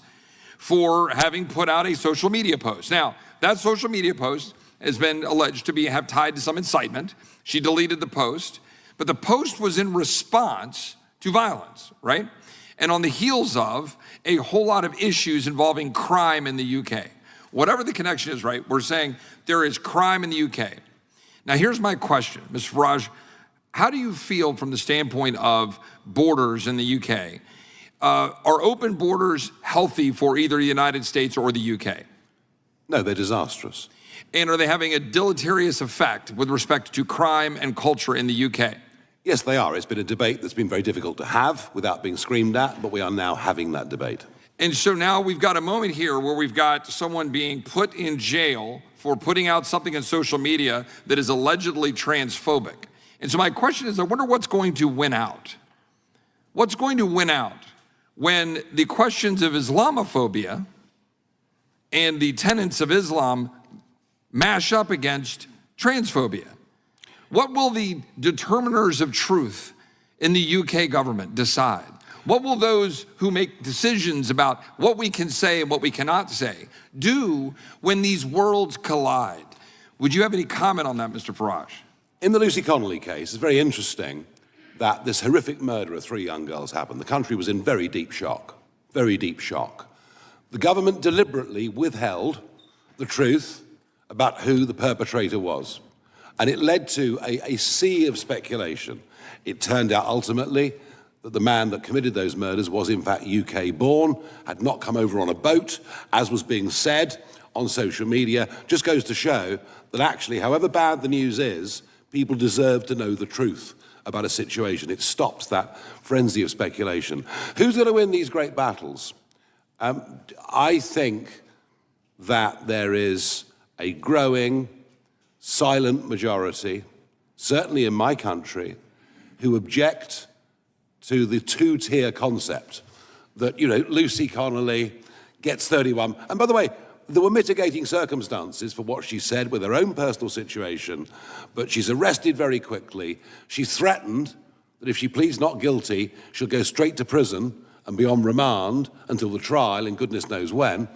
for having put out a social media post. Now, that social media post has been alleged to have tied to some incitement. She deleted the post, but the post was in response to violence, right? And on the heels of a whole lot of issues involving crime in the UK. Whatever the connection is, right, we're saying there is crime in the UK. Now, here's my question, Mr. Farage. How do you feel from the standpoint of borders in the UK? Are open borders healthy for either the United States or the UK? No, they're disastrous. And are they having a deleterious effect with respect to crime and culture in the UK? Yes, they are. It's been a debate that's been very difficult to have without being screamed at, but we are now having that debate. And so now we've got a moment here where we've got someone being put in jail for putting out something on social media that is allegedly transphobic. And so my question is, I wonder what's going to win out? What's going to win out? when the questions of Islamophobia and the tenets of Islam mash up against transphobia? What will the determiners of truth in the UK government decide? What will those who make decisions about what we can say and what we cannot say do when these worlds collide? Would you have any comment on that, Mr. Farage? In the Lucy Connolly case, it's very interesting that this horrific murder of 3 young girls happened. The country was in very deep shock, very deep shock. The government deliberately withheld the truth about who the perpetrator was. And it led to a sea of speculation. It turned out ultimately that the man that committed those murders was in fact UK born, had not come over on a boat, as was being said on social media. Just goes to show that actually, however bad the news is, people deserve to know the truth about a situation. It stops that frenzy of speculation. Who's going to win these great battles? I think that there is a growing, silent majority, certainly in my country, who object to the 2-tier concept that, you know, Lucy Connolly gets 31. And by the way, there were mitigating circumstances for what she said with her own personal situation, but she's arrested very quickly. She's threatened that if she pleads not guilty, she'll go straight to prison and be on remand until the trial, and goodness knows when.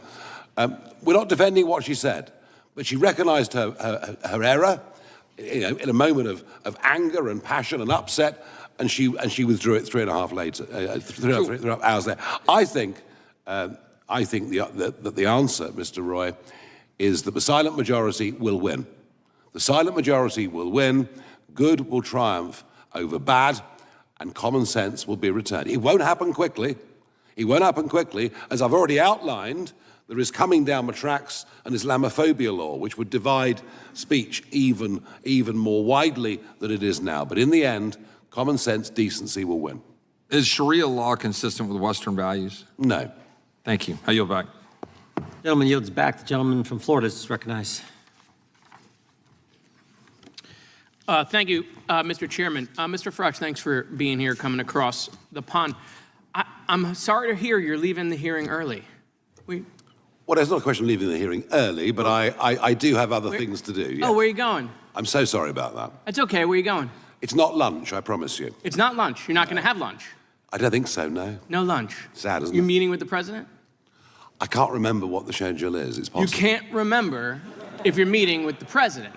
We're not defending what she said, but she recognized her error, you know, in a moment of anger and passion and upset, and she withdrew it 3.5 hours later. I think that the answer, Mr. Roy, is that the silent majority will win. The silent majority will win, good will triumph over bad, and common sense will be returned. It won't happen quickly. It won't happen quickly. As I've already outlined, there is coming down the tracks an Islamophobia law, which would divide speech even more widely than it is now. But in the end, common sense, decency will win. Is Sharia law consistent with Western values? No. Thank you. I yield back. Gentleman yields back. The gentleman from Florida is recognized. Thank you, Mr. Chairman. Mr. Farage, thanks for being here, coming across the pond. I'm sorry to hear you're leaving the hearing early. Well, it's not a question of leaving the hearing early, but I do have other things to do. Yes. Oh, where are you going? I'm so sorry about that. It's okay. Where are you going? It's not lunch, I promise you. It's not lunch. You're not going to have lunch. I don't think so, no. No lunch. Sad, isn't it? You're meeting with the president? I can't remember what the schedule is. It's possible. You can't remember if you're meeting with the president.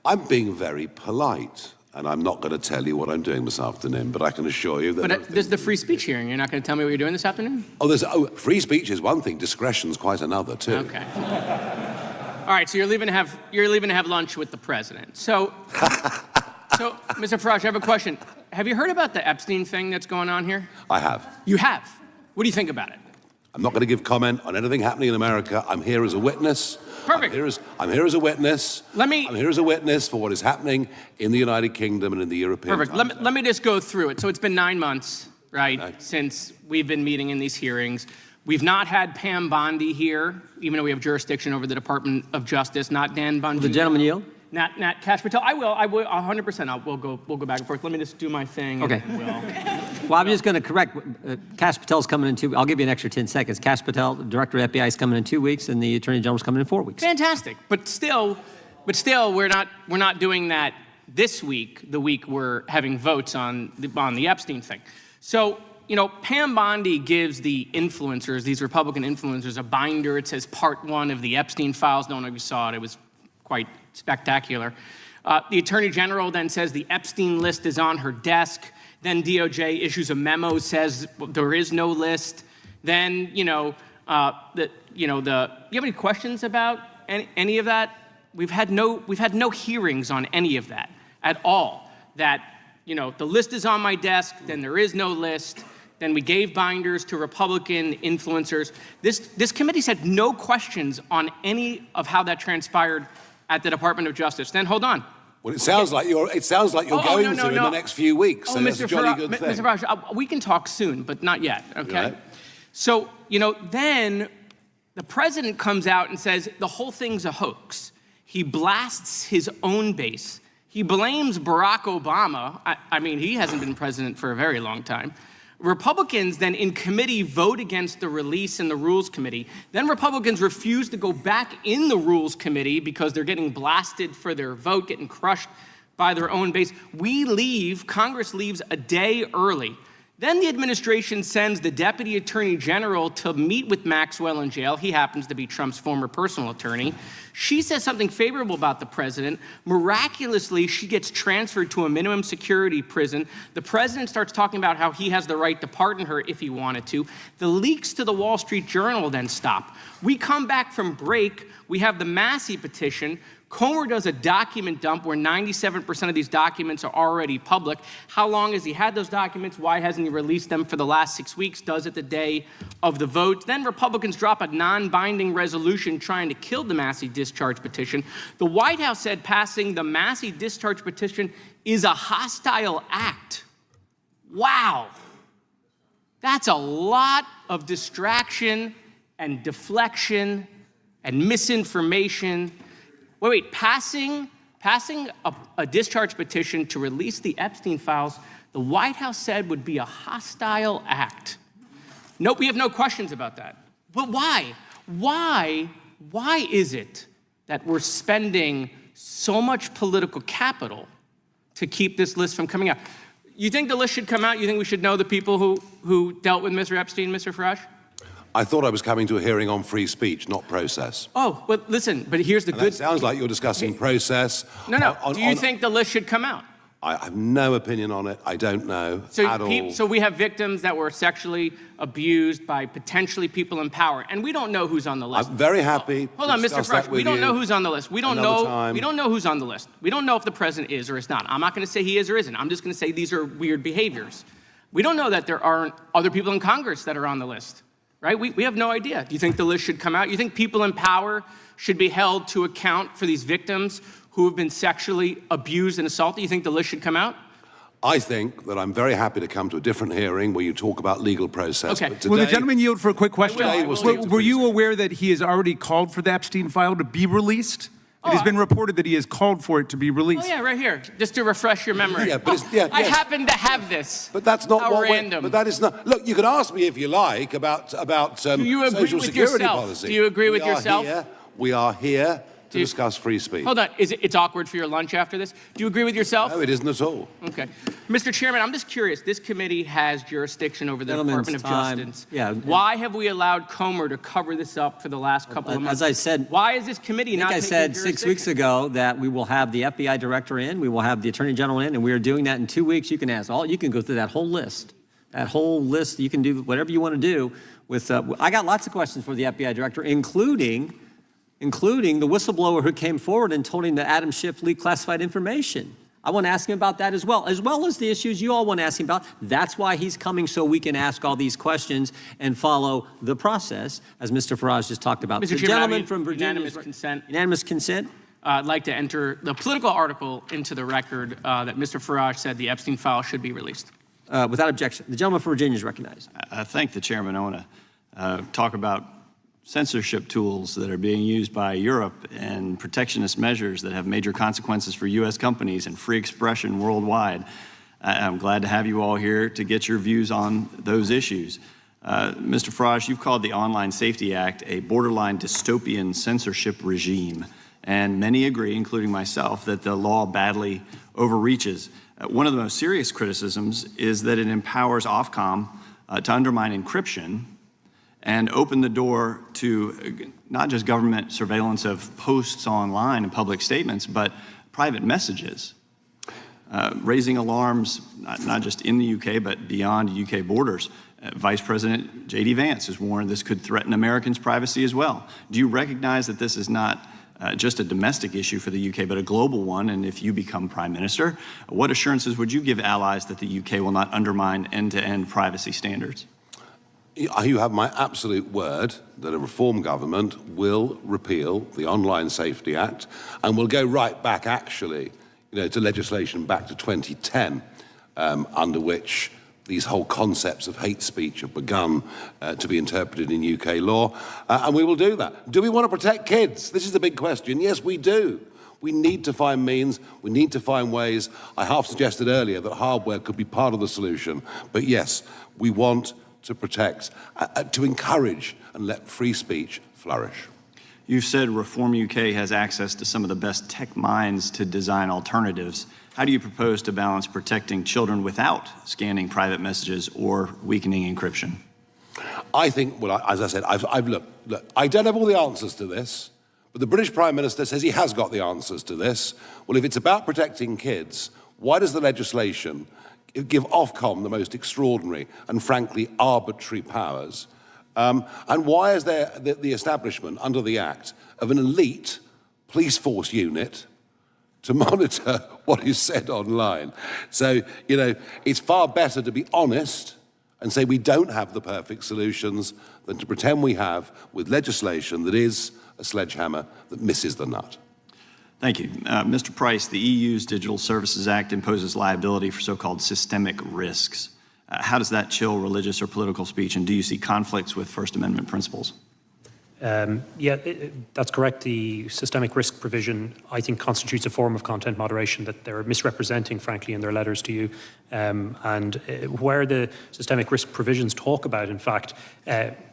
I'm being very polite, and I'm not going to tell you what I'm doing this afternoon, but I can assure you that... But there's the free speech hearing. You're not going to tell me what you're doing this afternoon? Free speech is one thing. Discretion's quite another, too. Okay. All right, so you're leaving to have lunch with the president. So, Mr. Farage, I have a question. Have you heard about the Epstein thing that's going on here? I have. You have? What do you think about it? I'm not going to give comment on anything happening in America. I'm here as a witness. Perfect. I'm here as a witness. I'm here as a witness for what is happening in the United Kingdom and in the European Perfect. Let me just go through it. So it's been 9 months, right, since we've been meeting in these hearings. We've not had Pam Bondi here, even though we have jurisdiction over the Department of Justice, not Dan Bundy. The gentleman yield? Not Kash Patel. I will 100%. We'll go back and forth. Let me just do my thing. Okay. Well, I'm just going to correct. Kash Patel's coming in 2. I'll give you an extra 10 seconds. Kash Patel, Director of FBI, is coming in 2 weeks, and the Attorney General's coming in 4 weeks. Fantastic. But still, we're not doing that this week. The week we're having votes on the Epstein thing. So, you know, Pam Bondi gives the influencers, these Republican influencers, a binder. It says Part 1 of the Epstein files. No one ever saw it. It was quite spectacular. The Attorney General then says the Epstein list is on her desk. Then DOJ issues a memo, says there is no list. Then, you have any questions about any of that? We've had no hearings on any of that at all. That, the list is on my desk, then there is no list. Then we gave binders to Republican influencers. This committee's had no questions on any of how that transpired at the Department of Justice. Then hold on. Well, it sounds like you're going to in the next few weeks. So that's a jolly good thing. Mr. Farage, we can talk soon, but not yet. Okay. Right. So then the president comes out and says the whole thing's a hoax. He blasts his own base. He blames Barack Obama. I mean, he hasn't been president for a very long time. Republicans then in committee vote against the release in the Rules Committee. Then Republicans refuse to go back in the Rules Committee because they're getting blasted for their vote, getting crushed by their own base. Congress leaves a day early. Then the administration sends the Deputy Attorney General to meet with Maxwell in jail. He happens to be Trump's former personal attorney. She says something favorable about the president. Miraculously, she gets transferred to a minimum security prison. The president starts talking about how he has the right to pardon her if he wanted to. The leaks to the Wall Street Journal then stop. We come back from break. We have the Massey petition. Comer does a document dump where 97% of these documents are already public. How long has he had those documents? Why hasn't he released them for the last 6 weeks? Does it the day of the vote. Then Republicans drop a non-binding resolution trying to kill the Massey discharge petition. The White House said passing the Massey discharge petition is a hostile act. Wow. That's a lot of distraction and deflection and misinformation. Wait, passing a discharge petition to release the Epstein files, the White House said would be a hostile act. Nope, we have no questions about that. But why? Why is it that we're spending so much political capital to keep this list from coming out? You think the list should come out? You think we should know the people who dealt with Mr. Epstein, Mr. Farage? I thought I was coming to a hearing on free speech, not process. Oh, but listen, but here's the And good... That sounds like you're discussing process. No. Do you think the list should come out? I have no opinion on it. I don't know at all. So we have victims that were sexually abused by potentially people in power, and we don't know who's on the list. I'm very happy. Hold on, Mr. Farage. We don't know who's on the list. We don't know. We don't know who's on the list. We don't know if the president is or is not. I'm not going to say he is or isn't. I'm just going to say these are weird behaviors. We don't know that there aren't other people in Congress that are on the list. Right? We have no idea. Do you think the list should come out? You think people in power should be held to account for these victims who have been sexually abused and assaulted? You think the list should come out? I think that I'm very happy to come to a different hearing where you talk about legal process. Okay. But today, Will the gentleman yield for a quick question? will Were you aware that he has already called for the Epstein file to be released? It has been reported that he has called for it to be released. Oh, yeah, right here, just to refresh your memory. Yeah, but I happen to have this. But that's not How what random. But that is not. Look, you can ask me if you like about Do you agree social with security yourself? policy. Do you agree with yourself? We are here to discuss free speech. Hold on, it's awkward for your lunch after this? Do you agree with yourself? No, it isn't at all. Okay. Mr. Chairman, I'm just curious. This committee has jurisdiction over the Department of Justice. Yeah. Why have we allowed Comer to cover this up for the last couple of months? As I said, why is this committee not I taking said 6 weeks ago that we will have the FBI director in, we will have the Attorney General in, and we are doing that in 2 weeks. You can ask you can go through that whole list. That whole list, you can do whatever you want to do with, I got lots of questions for the FBI director, including the whistleblower who came forward and told him that Adam Schiff leaked classified information. I want to ask him about that as well as the issues you all want to ask him about. That's why he's coming, so we can ask all these questions and follow the process, as Mr. Farage just talked about. Mr. The Chairman, gentleman from Virginia. unanimous consent. Unanimous consent? I'd like to enter the political article into the record that Mr. Farage said the Epstein file should be released. Without objection. The gentleman from Virginia is recognized. I thank the chairman. I want to talk about censorship tools that are being used by Europe and protectionist measures that have major consequences for U.S. companies and free expression worldwide. I'm glad to have you all here to get your views on those issues. Mr. Farage, you've called the Online Safety Act a borderline dystopian censorship regime, and many agree, including myself, that the law badly overreaches. One of the most serious criticisms is that it empowers Ofcom to undermine encryption and open the door to not just government surveillance of posts online and public statements, but private messages, raising alarms not just in the UK, but beyond UK borders. Vice President J.D. Vance has warned this could threaten Americans' privacy as well. Do you recognize that this is not just a domestic issue for the UK, but a global one? And if you become Prime Minister, what assurances would you give allies that the UK will not undermine end-to-end privacy standards? You have my absolute word that a reform government will repeal the Online Safety Act and will go right back, actually, to legislation back to 2010, under which these whole concepts of hate speech have begun to be interpreted in UK law, and we will do that. Do we want to protect kids? This is the big question. Yes, we do. We need to find means, we need to find ways. I half suggested earlier that hardware could be part of the solution, but yes, we want to protect, to encourage and let free speech flourish. You've said Reform UK has access to some of the best tech minds to design alternatives. How do you propose to balance protecting children without scanning private messages or weakening encryption? I think, well, as I said, look, I don't have all the answers to this, but the British Prime Minister says he has got the answers to this. Well, if it's about protecting kids, why does the legislation give Ofcom the most extraordinary and frankly arbitrary powers? And why is there the establishment under the Act of an elite police force unit to monitor what is said online? So, you know, it's far better to be honest and say we don't have the perfect solutions than to pretend we have with legislation that is a sledgehammer that misses the nut. Thank you. Mr. Price, the EU's Digital Services Act imposes liability for so-called systemic risks. How does that chill religious or political speech, and do you see conflicts with First Amendment principles? That's correct. The systemic risk provision, I think, constitutes a form of content moderation that they're misrepresenting, frankly, in their letters to you. And where the systemic risk provisions talk about, in fact,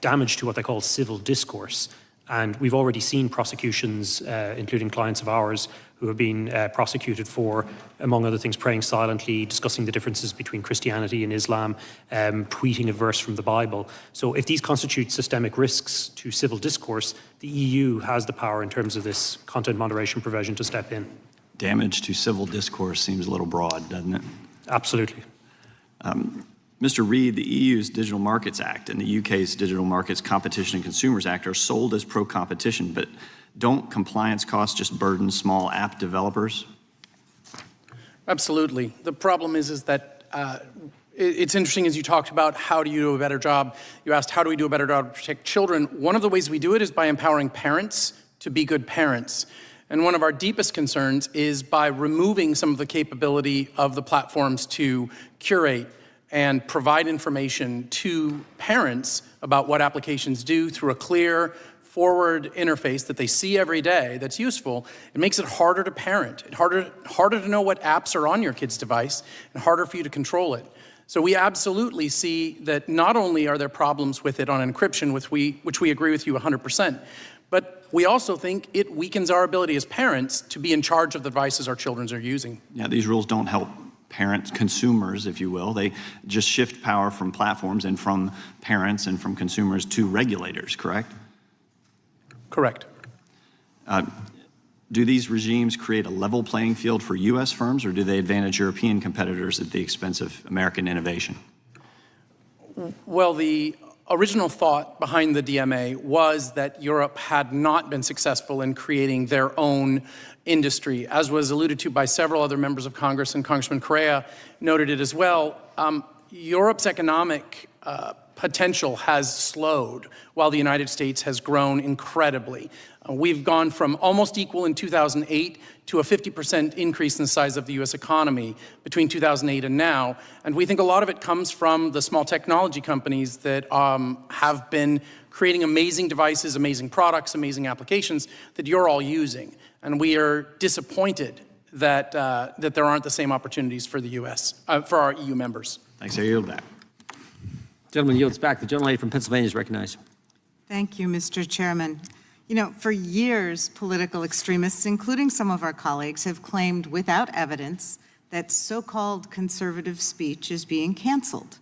damage to what they call civil discourse. And we've already seen prosecutions, including clients of ours, who have been prosecuted for, among other things, praying silently, discussing the differences between Christianity and Islam, tweeting a verse from the Bible. So if these constitute systemic risks to civil discourse, the EU has the power in terms of this content moderation provision to step in. Damage to civil discourse seems a little broad, doesn't it? Absolutely. Mr. Reid, the EU's Digital Markets Act and the UK's Digital Markets Competition and Consumers Act are sold as pro-competition, but don't compliance costs just burden small app developers? Absolutely. The problem is that it's interesting, as you talked about, how do you do a better job? You asked, how do we do a better job to protect children? One of the ways we do it is by empowering parents to be good parents. And one of our deepest concerns is by removing some of the capability of the platforms to curate and provide information to parents about what applications do through a clear, forward interface that they see every day that's useful. It makes it harder to parent, harder to know what apps are on your kid's device, and harder for you to control it. So we absolutely see that not only are there problems with it on encryption, which we agree with you 100%, but we also think it weakens our ability as parents to be in charge of the devices our children are using. Yeah, these rules don't help parents, consumers, if you will. They just shift power from platforms and from parents and from consumers to regulators, correct? Correct. Do these regimes create a level playing field for U.S. firms, or do they advantage European competitors at the expense of American innovation? Well, the original thought behind the DMA was that Europe had not been successful in creating their own industry, as was alluded to by several other members of Congress, and Congressman Correa noted it as well. Europe's economic potential has slowed while the United States has grown incredibly. We've gone from almost equal in 2008 to a 50% increase in the size of the US economy between 2008 and now. And we think a lot of it comes from the small technology companies that have been creating amazing devices, amazing products, amazing applications that you're all using. And we are disappointed that, that there aren't the same opportunities for the US, for our EU members. Thanks, I yield back. Gentleman yields back. The gentlelady from Pennsylvania is recognized. Thank you, Mr. Chairman. You know, for years, political extremists, including some of our colleagues, have claimed without evidence that so-called conservative speech is being canceled.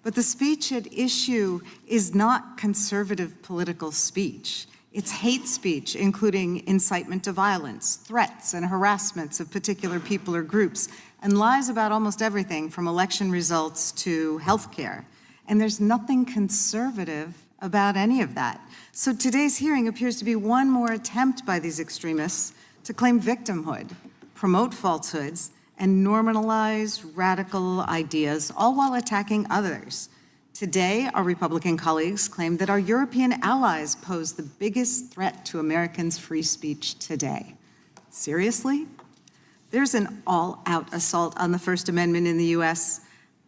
But the speech at issue is not conservative political speech. It's hate speech, including incitement to violence, threats and harassments of particular people or groups, and lies about almost everything from election results to health care. And there's nothing conservative about any of that. So today's hearing appears to be one more attempt by these extremists to claim victimhood, promote falsehoods, and normalize radical ideas, all while attacking others. Today, our Republican colleagues claim that our European allies pose the biggest threat to Americans' free speech today. Seriously? There's an all-out assault on the First Amendment in the US,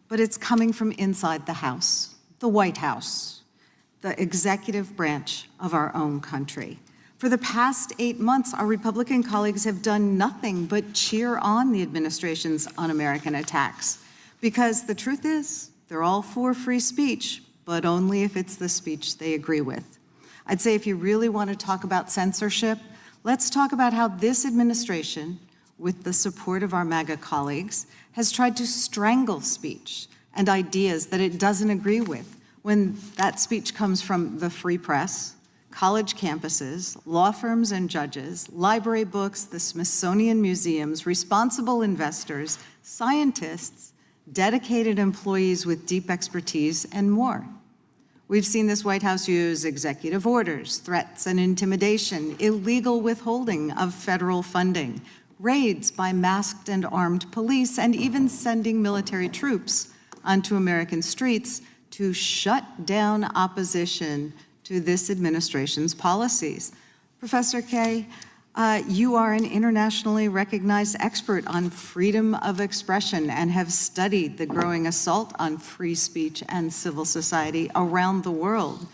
but it's coming from inside the House, the White House, the executive branch of our own country. For the past 8 months, our Republican colleagues have done nothing but cheer on the administration's un-American attacks. Because the truth is, they're all for free speech, but only if it's the speech they agree with. I'd say if you really want to talk about censorship, let's talk about how this administration, with the support of our MAGA colleagues, has tried to strangle speech and ideas that it doesn't agree with when that speech comes from the free press, college campuses, law firms and judges, library books, the Smithsonian museums, responsible investors, scientists, dedicated employees with deep expertise, and more. We've seen this White House use executive orders, threats and intimidation, illegal withholding of federal funding, raids by masked and armed police, and even sending military troops onto American streets to shut down opposition to this administration's policies. Professor Kaye, you are an internationally recognized expert on freedom of expression and have studied the growing assault on free speech and civil society around the world.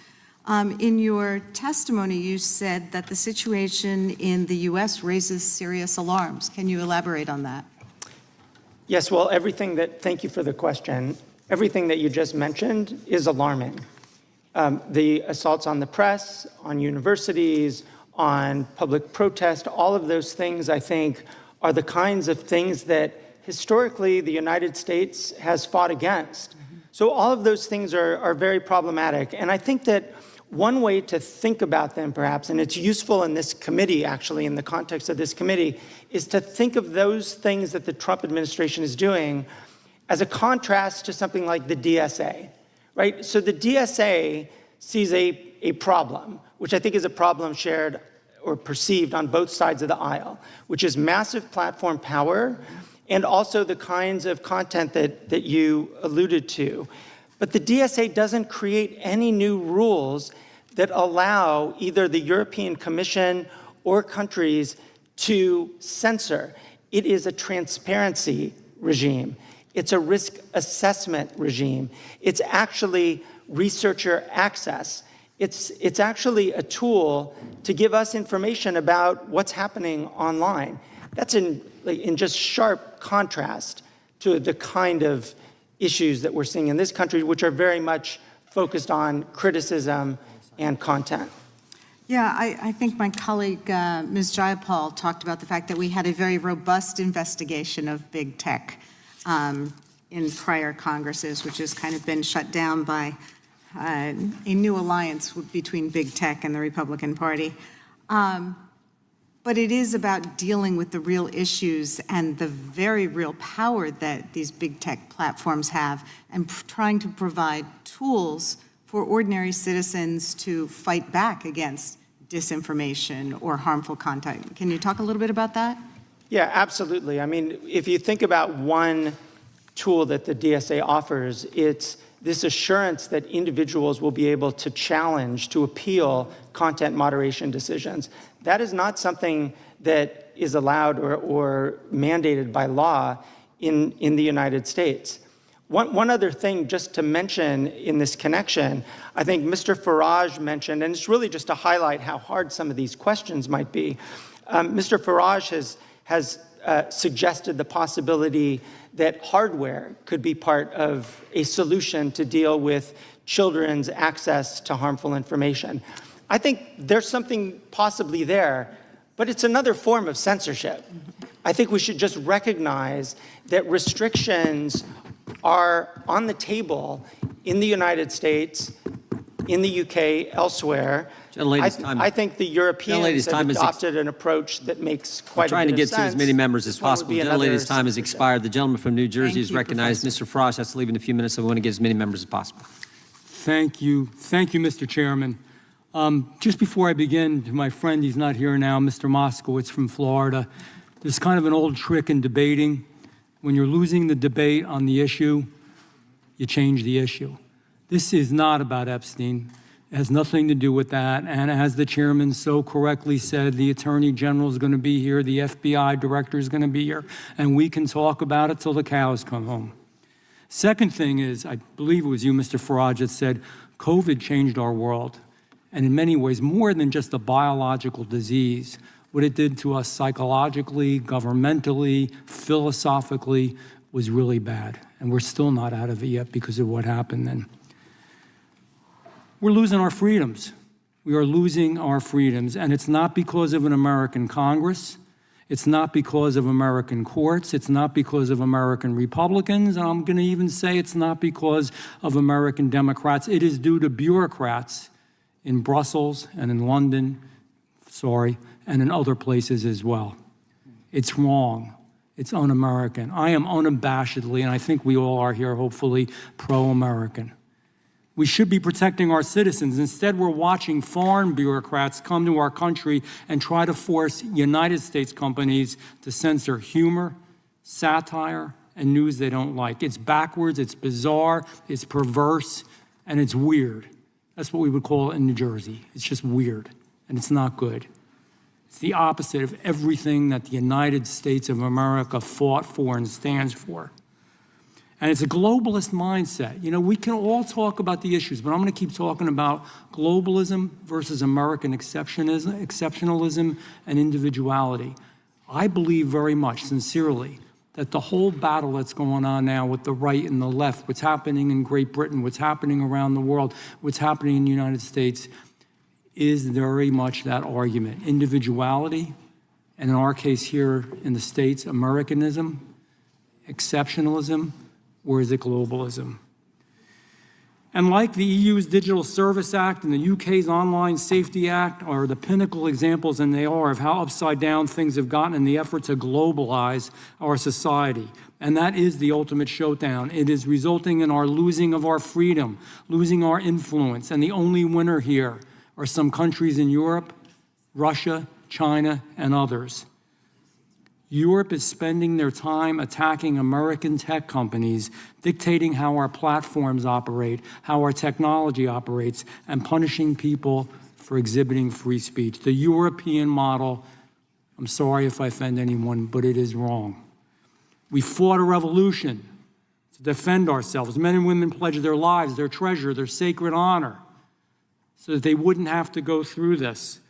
In your testimony, you said that the situation in the US raises serious alarms. Can you elaborate on that? Yes, well, thank you for the question. Everything that you just mentioned is alarming. The assaults on the press, on universities, on public protest, all of those things, I think, are the kinds of things that historically the United States has fought against. So all of those things are very problematic. And I think that one way to think about them, perhaps, and it's useful in this committee, actually, in the context of this committee, is to think of those things that the Trump administration is doing as a contrast to something like the DSA, right? So the DSA sees a problem, which I think is a problem shared or perceived on both sides of the aisle, which is massive platform power and also the kinds of content that you alluded to. But the DSA doesn't create any new rules that allow either the European Commission or countries to censor. It is a transparency regime. It's a risk assessment regime. It's actually researcher access. It's actually a tool to give us information about what's happening online. That's in just sharp contrast to the kind of issues that we're seeing in this country, which are very much focused on criticism and content. Yeah, I think my colleague, Ms. Jayapal, talked about the fact that we had a very robust investigation of big tech in prior Congresses, which has kind of been shut down by a new alliance between big tech and the Republican Party. But it is about dealing with the real issues and the very real power that these big tech platforms have and trying to provide tools for ordinary citizens to fight back against disinformation or harmful content. Can you talk a little bit about that? Yeah, absolutely. I mean, if you think about one tool that the DSA offers, it's this assurance that individuals will be able to challenge, to appeal content moderation decisions. That is not something that is allowed or mandated by law in the United States. One other thing just to mention in this connection, I think Mr. Farage mentioned, and it's really just to highlight how hard some of these questions might be. Mr. Farage has suggested the possibility that hardware could be part of a solution to deal with children's access to harmful information. I think there's something possibly there, but it's another form of censorship. I think we should just recognize that restrictions are on the table in the United States, in the UK, elsewhere. I think the Europeans have adopted an approach that makes quite a bit of sense. Trying to get to as many members as possible. The gentlelady's time has expired. The gentleman from New Jersey is recognized. Mr. Farage has to leave in a few minutes, so we want to get as many members as possible. Thank you. Thank you, Mr. Chairman. Just before I begin, to my friend, he's not here now, Mr. Moskowitz from Florida, there's kind of an old trick in debating. When you're losing the debate on the issue, you change the issue. This is not about Epstein. It has nothing to do with that. And as the chairman so correctly said, the Attorney General is going to be here, the FBI director is going to be here, and we can talk about it till the cows come home. Second thing is, I believe it was you, Mr. Farage, that said, COVID changed our world. and in many ways, more than just a biological disease. What it did to us psychologically, governmentally, philosophically was really bad. And we're still not out of it yet because of what happened then. We're losing our freedoms. We are losing our freedoms, and it's not because of an American Congress. It's not because of American courts. It's not because of American Republicans. And I'm going to even say it's not because of American Democrats. It is due to bureaucrats in Brussels and in London, and in other places as well. It's wrong. It's un-American. I am unabashedly, and I think we all are here, hopefully, pro-American. We should be protecting our citizens. Instead, we're watching foreign bureaucrats come to our country and try to force United States companies to censor humor, satire, and news they don't like. It's backwards, it's bizarre, it's perverse, and it's weird. That's what we would call it in New Jersey. It's just weird, and it's not good. It's the opposite of everything that the United States of America fought for and stands for. And it's a globalist mindset. You know, we can all talk about the issues, but I'm going to keep talking about globalism versus American exceptionalism and individuality. I believe very much, sincerely, that the whole battle that's going on now with the right and the left, what's happening in Great Britain, what's happening around the world, what's happening in the United States, is very much that argument. Individuality, and in our case here in the States, Americanism, exceptionalism, or is it globalism? And like the EU's Digital Service Act and the UK's Online Safety Act are the pinnacle examples, and they are, of how upside down things have gotten in the effort to globalize our society. And that is the ultimate showdown. It is resulting in our losing of our freedom, losing our influence, and the only winner here are some countries in Europe, Russia, China, and others. Europe is spending their time attacking American tech companies, dictating how our platforms operate, how our technology operates, and punishing people for exhibiting free speech. The European model, I'm sorry if I offend anyone, but it is wrong. We fought a revolution to defend ourselves. Men and women pledged their lives, their treasure, their sacred honor, so that they wouldn't have to go through this.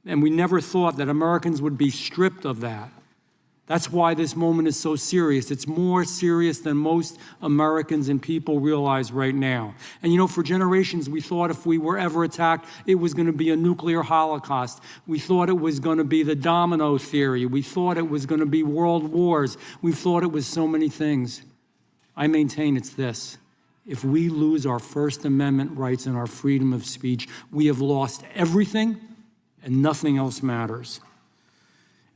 And we never thought that Americans would be stripped of that. That's why this moment is so serious. It's more serious than most Americans and people realize right now. And you know, for generations, we thought if we were ever attacked, it was going to be a nuclear holocaust. We thought it was going to be the domino theory. We thought it was going to be world wars. We thought it was so many things. I maintain it's this. If we lose our First Amendment rights and our freedom of speech, we have lost everything and nothing else matters.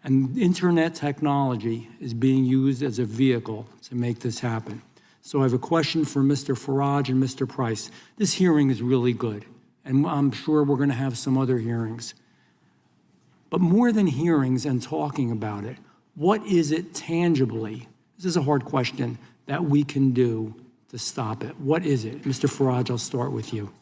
And internet technology is being used as a vehicle to make this happen. So I have a question for Mr. Farage and Mr. Price. This hearing is really good, and I'm sure we're going to have some other hearings. But more than hearings and talking about it, what is it tangibly, this is a hard question, that we can do to stop it? What is it? Mr. Farage, I'll start with you.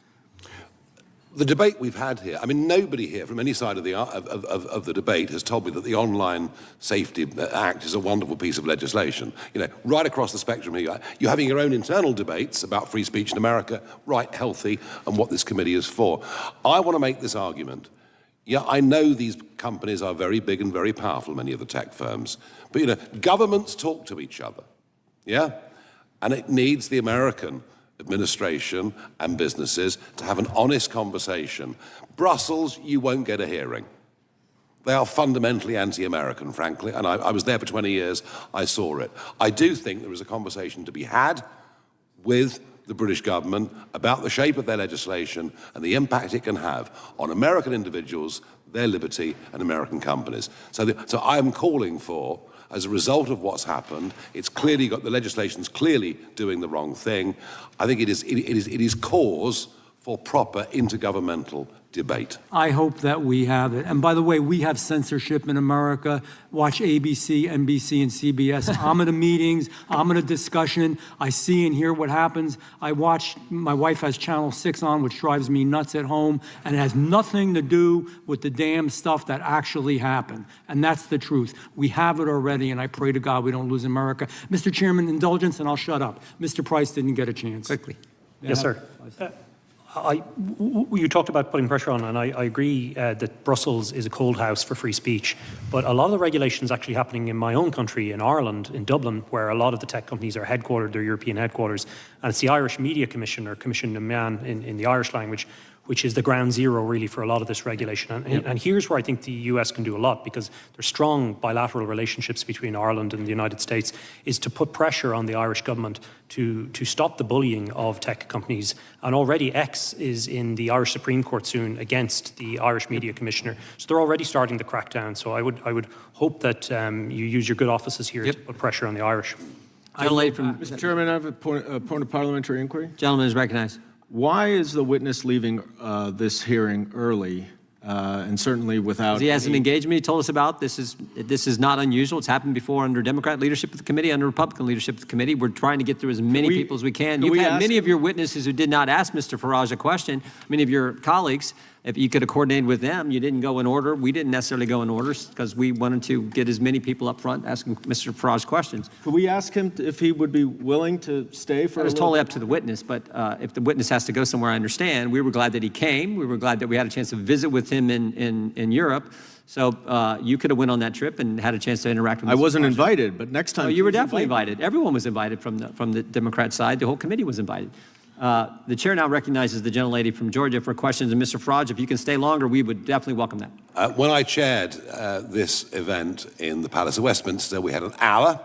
The debate we've had here, I mean, nobody here from any side of the debate has told me that the Online Safety Act is a wonderful piece of legislation. You know, right across the spectrum here, you're having your own internal debates about free speech in America, right, healthy, and what this committee is for. I want to make this argument. Yeah, I know these companies are very big and very powerful, many of the tech firms, but, you know, governments talk to each other, yeah? And it needs the American administration and businesses to have an honest conversation. Brussels, you won't get a hearing. They are fundamentally anti-American, frankly, and I was there for 20 years, I saw it. I do think there is a conversation to be had with the British government about the shape of their legislation and the impact it can have on American individuals, their liberty, and American companies. So I am calling for, as a result of what's happened, it's clearly got, the legislation's clearly doing the wrong thing. I think it is cause for proper intergovernmental debate. I hope that we have it. And by the way, we have censorship in America. Watch ABC, NBC, and CBS. I'm in the meetings. I'm in a discussion. I see and hear what happens. I watch, my wife has Channel 6 on, which drives me nuts at home, and it has nothing to do with the damn stuff that actually happened. And that's the truth. We have it already, and I pray to God we don't lose America. Mr. Chairman, indulgence, and I'll shut up. Mr. Price didn't get a chance. Quickly. Yes, sir. You talked about putting pressure on, and I agree that Brussels is a cold house for free speech. But a lot of the regulation is actually happening in my own country, in Ireland, in Dublin, where a lot of the tech companies are headquartered, their European headquarters. And it's the Irish Media Commission, or Commission na Meán in the Irish language, which is the ground zero really for a lot of this regulation. And here's where I think the US can do a lot, because there's strong bilateral relationships between Ireland and the United States, is to put pressure on the Irish government to stop the bullying of tech companies. And already X is in the Irish Supreme Court soon against the Irish Media Commissioner. So they're already starting the crackdown. So I would hope that you use your good offices here to put pressure on the Irish. Mr. Chairman, I have a point of parliamentary inquiry. Gentleman is recognized. Why is the witness leaving this hearing early, and certainly without? He has an engagement he told us about. This is not unusual. It's happened before under Democrat leadership of the committee, under Republican leadership of the committee. We're trying to get through as many people as we can. You've had many of your witnesses who did not ask Mr. Farage a question. Many of your colleagues, if you could have coordinated with them, you didn't go in order. We didn't necessarily go in order because we wanted to get as many people up front asking Mr. Farage questions. Could we ask him if he would be willing to stay for? It was totally up to the witness, but if the witness has to go somewhere, I understand. We were glad that he came. We were glad that we had a chance to visit with him in Europe. So you could have went on that trip and had a chance to interact with Mr. I wasn't Farage. invited, but next time. Oh, you were definitely invited. Everyone was invited from the Democrat side. The whole committee was invited. The chair now recognizes the gentlelady from Georgia for questions. And Mr. Farage, if you can stay longer, we would definitely welcome that. When I chaired this event in the Palace of Westminster, we had an hour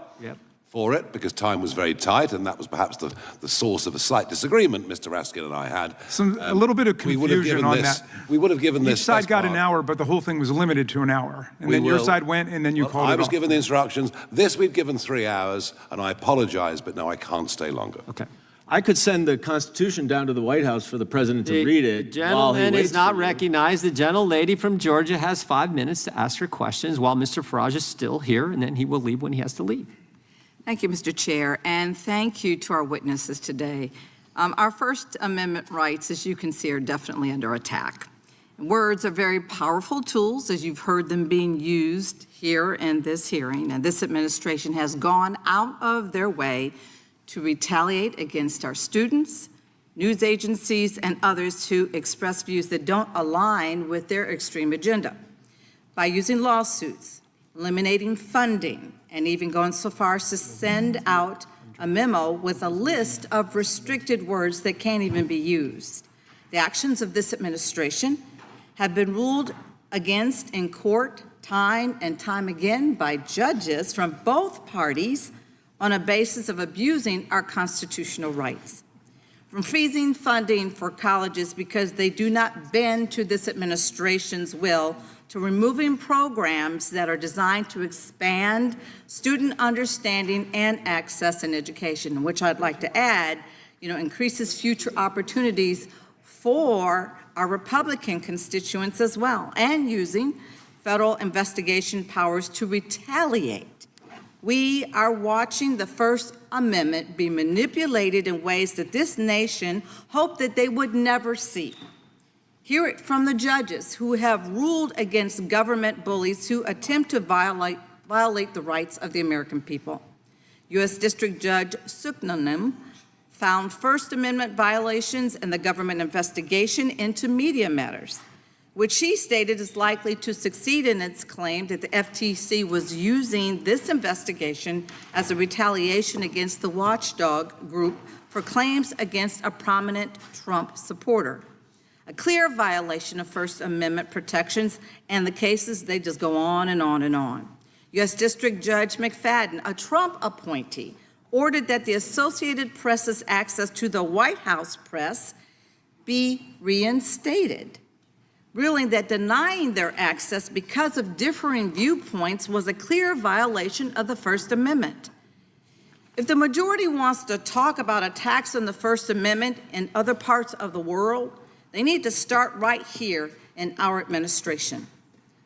for it because time was very tight, and that was perhaps the source of a slight disagreement Mr. Raskin and I had. A little bit of confusion on that. We would have given this. Each side got an hour, but the whole thing was limited to an hour. And then your side went, and then you called it off. I was given the instructions. This we've given 3 hours, and I apologize, but no, I can't stay longer. Okay. I could send the Constitution down to the White House for the president to read it. The gentleman is not recognized. The gentlelady from Georgia has 5 minutes to ask her questions while Mr. Farage is still here, and then he will leave when he has to leave. Thank you, Mr. Chair, and thank you to our witnesses today. Our First Amendment rights, as you can see, are definitely under attack. Words are very powerful tools, as you've heard them being used here in this hearing, and this administration has gone out of their way to retaliate against our students, news agencies, and others who express views that don't align with their extreme agenda. By using lawsuits, eliminating funding, and even going so far as to send out a memo with a list of restricted words that can't even be used. The actions of this administration have been ruled against in court time and time again by judges from both parties on a basis of abusing our constitutional rights. From freezing funding for colleges because they do not bend to this administration's will, to removing programs that are designed to expand student understanding and access in education, which I'd like to add, increases future opportunities for our Republican constituents as well, and using federal investigation powers to retaliate. We are watching the First Amendment be manipulated in ways that this nation hoped that they would never see. Hear it from the judges who have ruled against government bullies who attempt to violate the rights of the American people. U.S. District Judge Suknanim found First Amendment violations in the government investigation into media matters, which she stated is likely to succeed in its claim that the FTC was using this investigation as a retaliation against the watchdog group for claims against a prominent Trump supporter. A clear violation of First Amendment protections, and the cases, they just go on and on and on. U.S. District Judge McFadden, a Trump appointee, ordered that the Associated Press's access to the White House press be reinstated, ruling that denying their access because of differing viewpoints was a clear violation of the First Amendment. If the majority wants to talk about attacks on the First Amendment in other parts of the world, they need to start right here in our administration.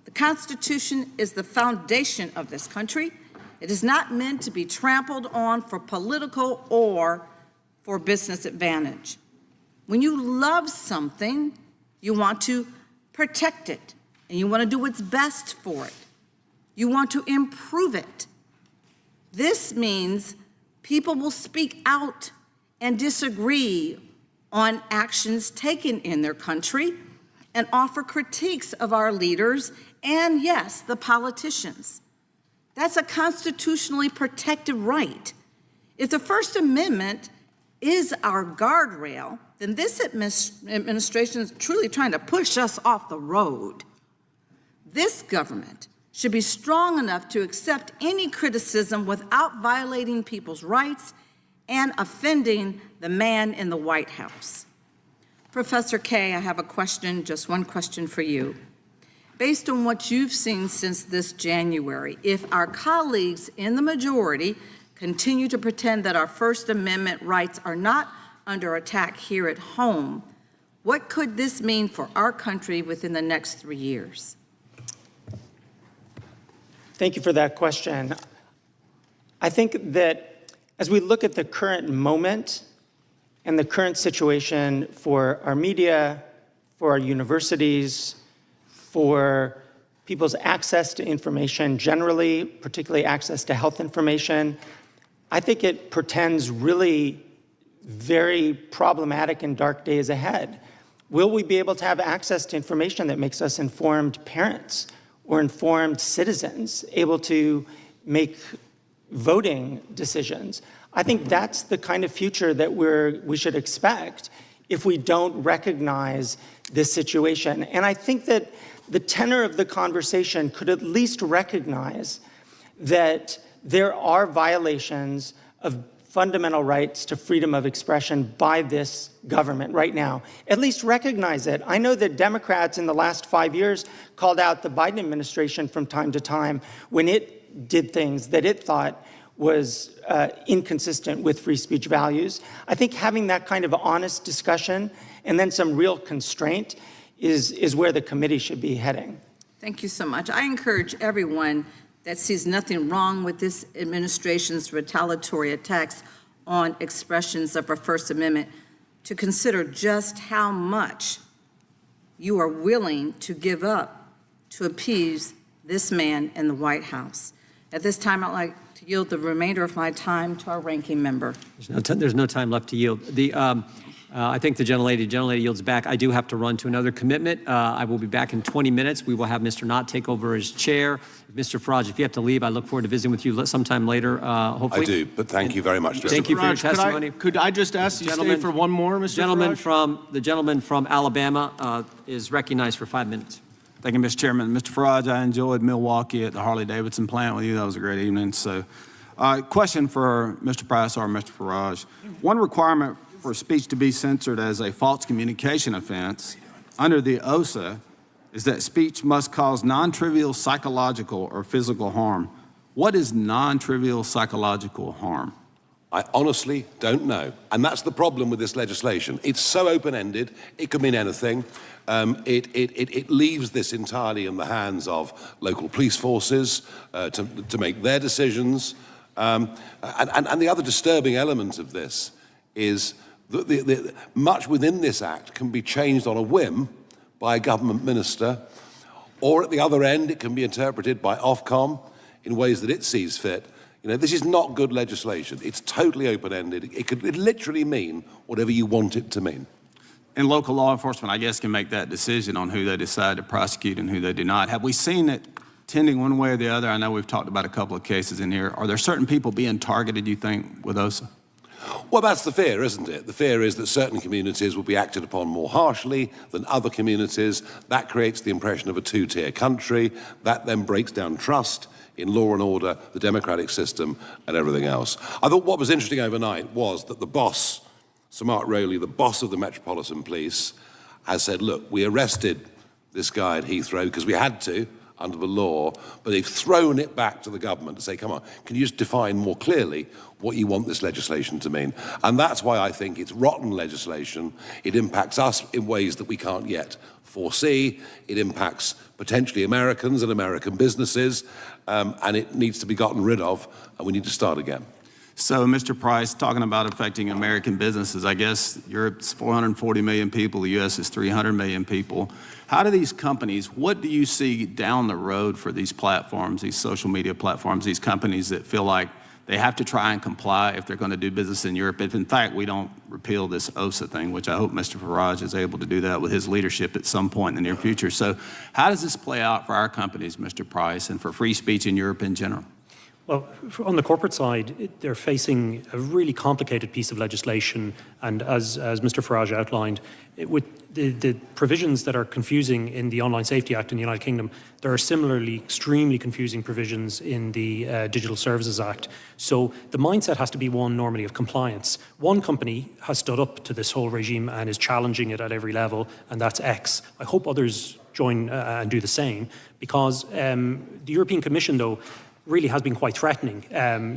The Constitution is the foundation of this country. It is not meant to be trampled on for political or for business advantage. When you love something, you want to protect it, and you want to do what's best for it. You want to improve it. This means people will speak out and disagree on actions taken in their country and offer critiques of our leaders and, yes, the politicians. That's a constitutionally protected right. If the First Amendment is our guardrail, then this administration is truly trying to push us off the road. This government should be strong enough to accept any criticism without violating people's rights and offending the man in the White House. Professor Kay, I have a question, just one question for you. Based on what you've seen since this January, if our colleagues in the majority continue to pretend that our First Amendment rights are not under attack here at home, what could this mean for our country within the next 3 years? Thank you for that question. I think that as we look at the current moment and the current situation for our media, for our universities, for people's access to information generally, particularly access to health information, I think it portends really very problematic and dark days ahead. Will we be able to have access to information that makes us informed parents or informed citizens, able to make voting decisions? I think that's the kind of future that we should expect if we don't recognize this situation. And I think that the tenor of the conversation could at least recognize that there are violations of fundamental rights to freedom of expression by this government right now. At least recognize it. I know that Democrats in the last 5 years called out the Biden administration from time to time when it did things that it thought was inconsistent with free speech values. I think having that kind of honest discussion and then some real constraint is where the committee should be heading. Thank you so much. I encourage everyone that sees nothing wrong with this administration's retaliatory attacks on expressions of our First Amendment to consider just how much you are willing to give up to appease this man in the White House. At this time, I'd like to yield the remainder of my time to our ranking member. There's no time left to yield. I think the gentlelady yields back. I do have to run to another commitment. I will be back in 20 minutes. We will have Mr. Knott take over as chair. Mr. Farage, if you have to leave, I look forward to visiting with you sometime later, hopefully. I do, but thank you very much. Thank you for your testimony. Could I just ask you to stay for one more, Mr. Farage? The gentleman from Alabama is recognized for 5 minutes. Thank you, Mr. Chairman. Mr. Farage, I enjoyed Milwaukee at the Harley-Davidson plant with you. That was a great evening. So, question for Mr. Price or Mr. Farage. One requirement for speech to be censored as a false communication offense under the OSA is that speech must cause non-trivial psychological or physical harm. What is non-trivial psychological harm? I honestly don't know. And that's the problem with this legislation. It's so open-ended, it could mean anything. It leaves this entirely in the hands of local police forces to make their decisions. And the other disturbing element of this is that much within this act can be changed on a whim by a government minister, or at the other end, it can be interpreted by Ofcom in ways that it sees fit. You know, this is not good legislation. It's totally open-ended. It could literally mean whatever you want it to mean. And local law enforcement, I guess, can make that decision on who they decide to prosecute and who they do not. Have we seen it tending one way or the other? I know we've talked about a couple of cases in here. Are there certain people being targeted, you think, with OSA? Well, that's the fear, isn't it? The fear is that certain communities will be acted upon more harshly than other communities. That creates the impression of a two-tier country. That then breaks down trust in law and order, the democratic system, and everything else. I thought what was interesting overnight was that the boss, Sir Mark Rowley, the boss of the Metropolitan Police, has said, look, we arrested this guy at Heathrow because we had to under the law, but they've thrown it back to the government to say, come on, can you just define more clearly what you want this legislation to mean? And that's why I think it's rotten legislation. It impacts us in ways that we can't yet foresee. It impacts potentially Americans and American businesses, and it needs to be gotten rid of, and we need to start again. So, Mr. Price, talking about affecting American businesses, I guess Europe's 440 million people, the U.S. is 300 million people. How do these companies, what do you see down the road for these platforms, these social media platforms, these companies that feel like they have to try and comply if they're going to do business in Europe. If in fact we don't repeal this OSA thing, which I hope Mr. Farage is able to do that with his leadership at some point in the near future. So how does this play out for our companies, Mr. Price, and for free speech in Europe in general? Well, on the corporate side, they're facing a really complicated piece of legislation, and as Mr. Farage outlined, with the provisions that are confusing in the Online Safety Act in the United Kingdom, there are similarly extremely confusing provisions in the Digital Services Act. So the mindset has to be one normally of compliance. One company has stood up to this whole regime and is challenging it at every level, and that's X. I hope others join and do the same, because the European Commission, though, really has been quite threatening.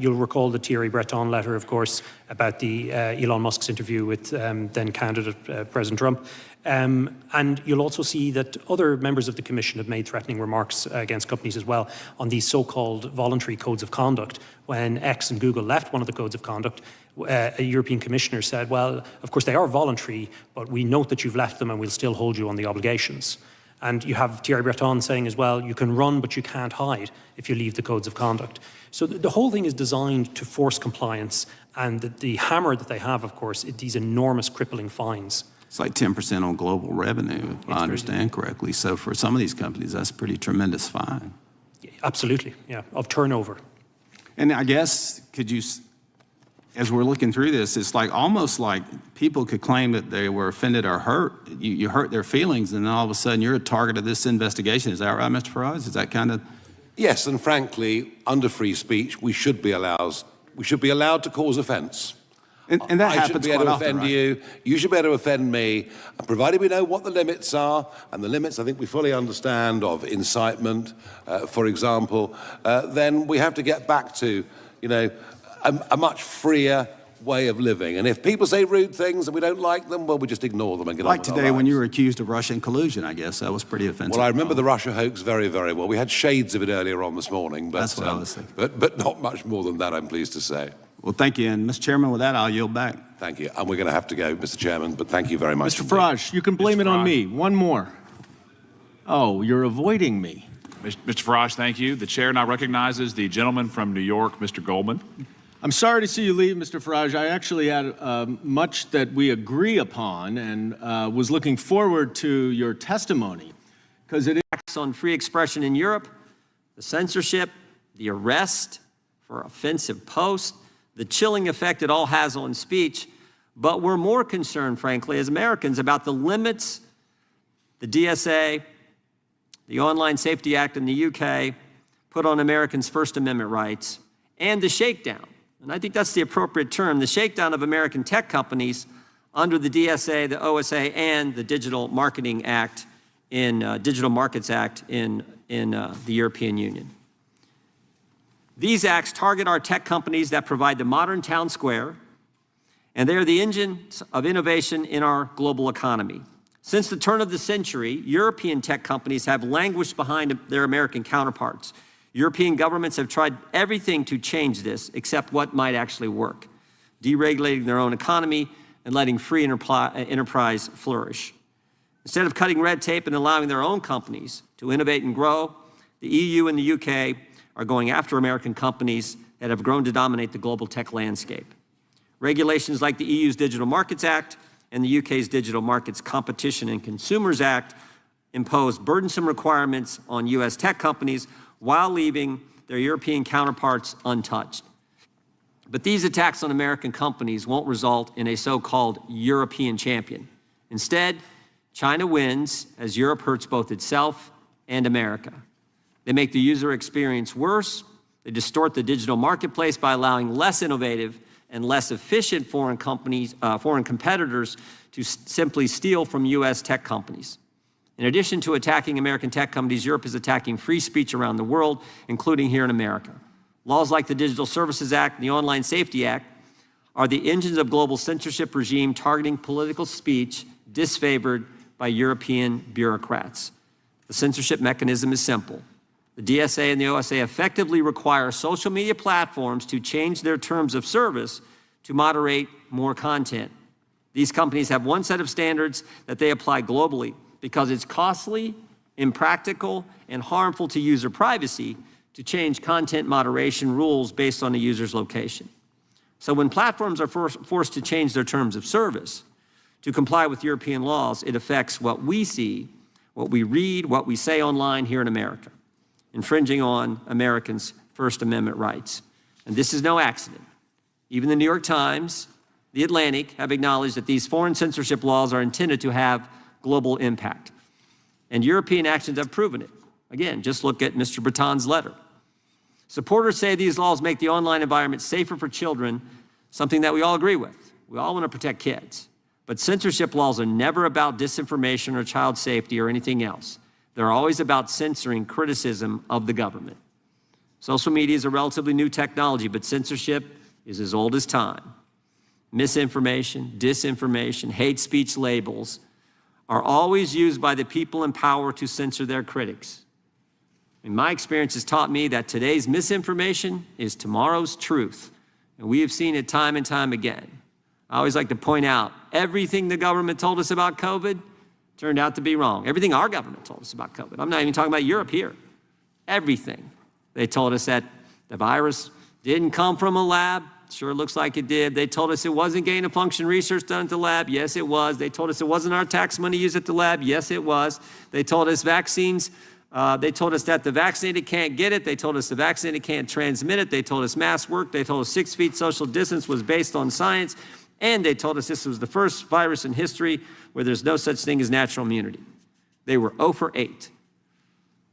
You'll recall the Thierry Breton letter, of course, about the Elon Musk's interview with then candidate President Trump. And you'll also see that other members of the Commission have made threatening remarks against companies as well on these so-called voluntary codes of conduct. When X and Google left one of the codes of conduct, a European commissioner said, well, of course they are voluntary, but we note that you've left them and we'll still hold you on the obligations. And you have Thierry Breton saying as well, you can run, but you can't hide if you leave the codes of conduct. So the whole thing is designed to force compliance. And the hammer that they have, of course, is these enormous crippling fines. It's like 10% on global revenue, if I understand correctly. So for some of these companies, that's a pretty tremendous fine. Absolutely, yeah, of turnover. And I guess, could you, as we're looking through this, it's like almost like people could claim that they were offended or hurt. You hurt their feelings, and then all of a sudden you're a target of this investigation. Is that right, Mr. Farage? Is that kind of? Yes, and frankly, under free speech, we should be allowed to cause offence. And that happens quite often. I should be able to offend you. You should be able to offend me. And provided we know what the limits are, and the limits I think we fully understand of incitement, for example, then we have to get back to, a much freer way of living. And if people say rude things and we don't like them, well, we just ignore them and get on with our lives. Like today when you were accused of Russian collusion, I guess. That was pretty offensive. Well, I remember the Russia hoax very, very well. We had shades of it earlier on this morning. But, that's what I was thinking. But not much more than that, I'm pleased to say. Well, thank you. And Mr. Chairman, with that, I'll yield back. Thank you. And we're going to have to go, Mr. Chairman, but thank you very much. Mr. Farage, you can blame it on me. One more. Oh, you're avoiding me. Mr. Farage, thank you. The chair now recognizes the gentleman from New York, Mr. Goldman. I'm sorry to see you leave, Mr. Farage. I actually had much that we agree upon and was looking forward to your testimony, because it is on free expression in Europe, the censorship, the arrest for offensive posts, the chilling effect it all has on speech. But we're more concerned, frankly, as Americans about the limits the DSA, the Online Safety Act in the UK put on Americans' First Amendment rights, and the shakedown. And I think that's the appropriate term, the shakedown of American tech companies under the DSA, the OSA, and the Digital Marketing Act Digital Markets Act in the European Union. These acts target our tech companies that provide the modern town square, and they are the engines of innovation in our global economy. Since the turn of the century, European tech companies have languished behind their American counterparts. European governments have tried everything to change this except what might actually work, deregulating their own economy and letting free enterprise flourish. Instead of cutting red tape and allowing their own companies to innovate and grow, the EU and the UK are going after American companies that have grown to dominate the global tech landscape. Regulations like the EU's Digital Markets Act and the UK's Digital Markets Competition and Consumers Act impose burdensome requirements on US tech companies while leaving their European counterparts untouched. But these attacks on American companies won't result in a so-called European champion. Instead, China wins as Europe hurts both itself and America. They make the user experience worse. They distort the digital marketplace by allowing less innovative and less efficient foreign competitors to simply steal from US tech companies. In addition to attacking American tech companies, Europe is attacking free speech around the world, including here in America. Laws like the Digital Services Act and the Online Safety Act are the engines of global censorship regime targeting political speech disfavored by European bureaucrats. The censorship mechanism is simple. The DSA and the OSA effectively require social media platforms to change their terms of service to moderate more content. These companies have one set of standards that they apply globally because it's costly, impractical, and harmful to user privacy to change content moderation rules based on a user's location. So when platforms are forced to change their terms of service to comply with European laws, it affects what we see, what we read, what we say online here in America, infringing on Americans' First Amendment rights. And this is no accident. Even the New York Times, the Atlantic have acknowledged that these foreign censorship laws are intended to have global impact. And European actions have proven it. Again, just look at Mr. Breton's letter. Supporters say these laws make the online environment safer for children, something that we all agree with. We all want to protect kids. But censorship laws are never about disinformation or child safety or anything else. They're always about censoring criticism of the government. Social media is a relatively new technology, but censorship is as old as time. Misinformation, disinformation, hate speech labels are always used by the people in power to censor their critics. And my experience has taught me that today's misinformation is tomorrow's truth. And we have seen it time and time again. I always like to point out, everything the government told us about COVID turned out to be wrong. Everything our government told us about COVID. I'm not even talking about Europe here. Everything. They told us that the virus didn't come from a lab. Sure looks like it did. They told us it wasn't gain-of-function research done at the lab. Yes, it was. They told us it wasn't our tax money used at the lab. Yes, it was. They told us vaccines. They told us that the vaccinated can't get it. They told us the vaccinated can't transmit it. They told us masks work. They told us 6 feet social distance was based on science. And they told us this was the first virus in history where there's no such thing as natural immunity. They were 0 for 8.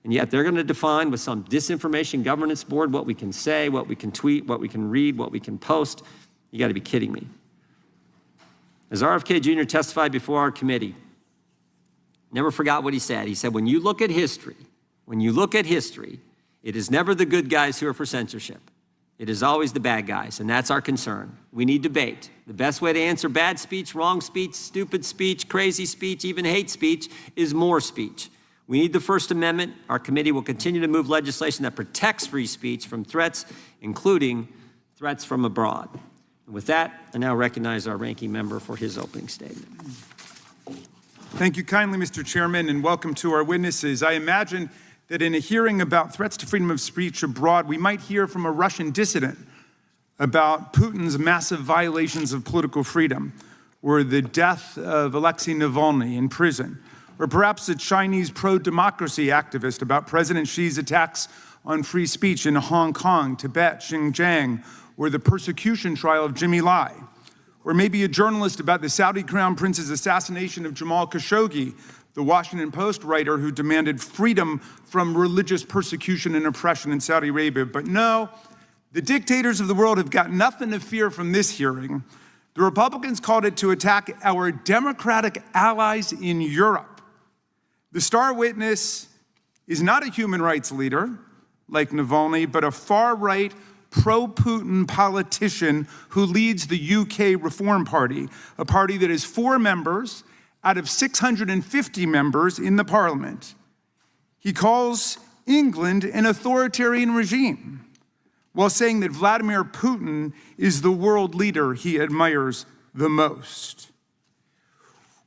And yet they're going to define with some disinformation governance board what we can say, what we can tweet, what we can read, what we can post. You got to be kidding me. As RFK Jr. testified before our committee, never forgot what he said. He said, when you look at history, it is never the good guys who are for censorship. It is always the bad guys, and that's our concern. We need debate. The best way to answer bad speech, wrong speech, stupid speech, crazy speech, even hate speech is more speech. We need the First Amendment. Our committee will continue to move legislation that protects free speech from threats, including threats from abroad. And with that, I now recognize our ranking member for his opening statement. Thank you kindly, Mr. Chairman, and welcome to our witnesses. I imagine that in a hearing about threats to freedom of speech abroad, we might hear from a Russian dissident about Putin's massive violations of political freedom, or the death of Alexei Navalny in prison, or perhaps a Chinese pro-democracy activist about President Xi's attacks on free speech in Hong Kong, Tibet, Xinjiang, or the persecution trial of Jimmy Lai, or maybe a journalist about the Saudi Crown Prince's assassination of Jamal Khashoggi, the Washington Post writer who demanded freedom from religious persecution and oppression in Saudi Arabia. But no, the dictators of the world have got nothing to fear from this hearing. The Republicans called it to attack our democratic allies in Europe. The star witness is not a human rights leader like Navalny, but a far-right, pro-Putin politician who leads the UK Reform Party, a party that has 4 members out of 650 members in the parliament. He calls England an authoritarian regime, while saying that Vladimir Putin is the world leader he admires the most.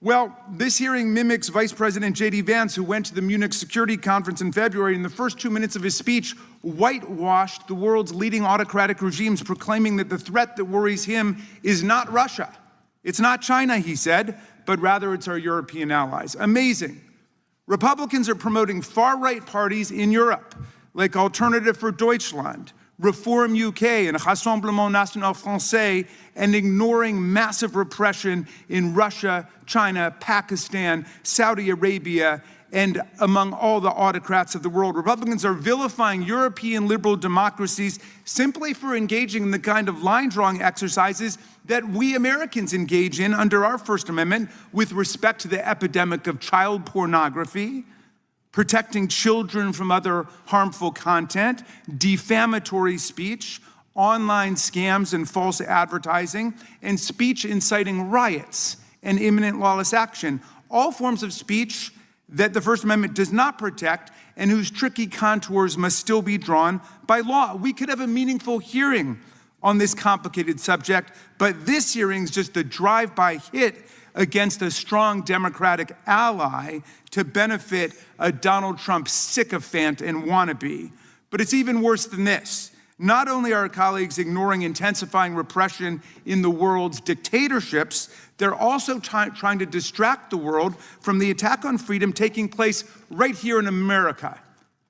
Well, this hearing mimics Vice President J.D. Vance, who went to the Munich Security Conference in February. In the first 2 minutes of his speech, whitewashed the world's leading autocratic regimes, proclaiming that the threat that worries him is not Russia. It's not China, he said, but rather it's our European allies. Amazing. Republicans are promoting far-right parties in Europe, like Alternative for Deutschland, Reform UK, and Rassemblement National Français, and ignoring massive repression in Russia, China, Pakistan, Saudi Arabia, and among all the autocrats of the world. Republicans are vilifying European liberal democracies simply for engaging in the kind of line-drawing exercises that we Americans engage in under our First Amendment with respect to the epidemic of child pornography, protecting children from other harmful content, defamatory speech, online scams and false advertising, and speech inciting riots and imminent lawless action. All forms of speech that the First Amendment does not protect and whose tricky contours must still be drawn by law. We could have a meaningful hearing on this complicated subject, but this hearing's just a drive-by hit against a strong Democratic ally to benefit a Donald Trump sycophant and wannabe. But it's even worse than this. Not only are our colleagues ignoring intensifying repression in the world's dictatorships, they're also trying to distract the world from the attack on freedom taking place right here in America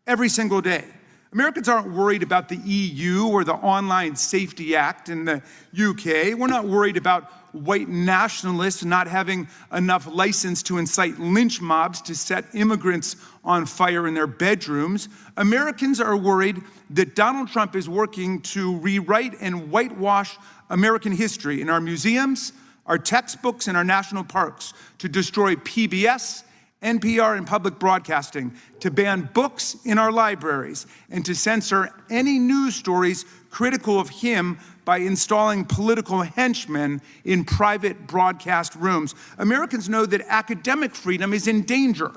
every single day. Americans aren't worried about the EU or the Online Safety Act in the UK. We're not worried about white nationalists not having enough license to incite lynch mobs to set immigrants on fire in their bedrooms. Americans are worried that Donald Trump is working to rewrite and whitewash American history in our museums, our textbooks, and our national parks, to destroy PBS, NPR, and public broadcasting, to ban books in our libraries, and to censor any news stories critical of him by installing political henchmen in private broadcast rooms. Americans know that academic freedom is in danger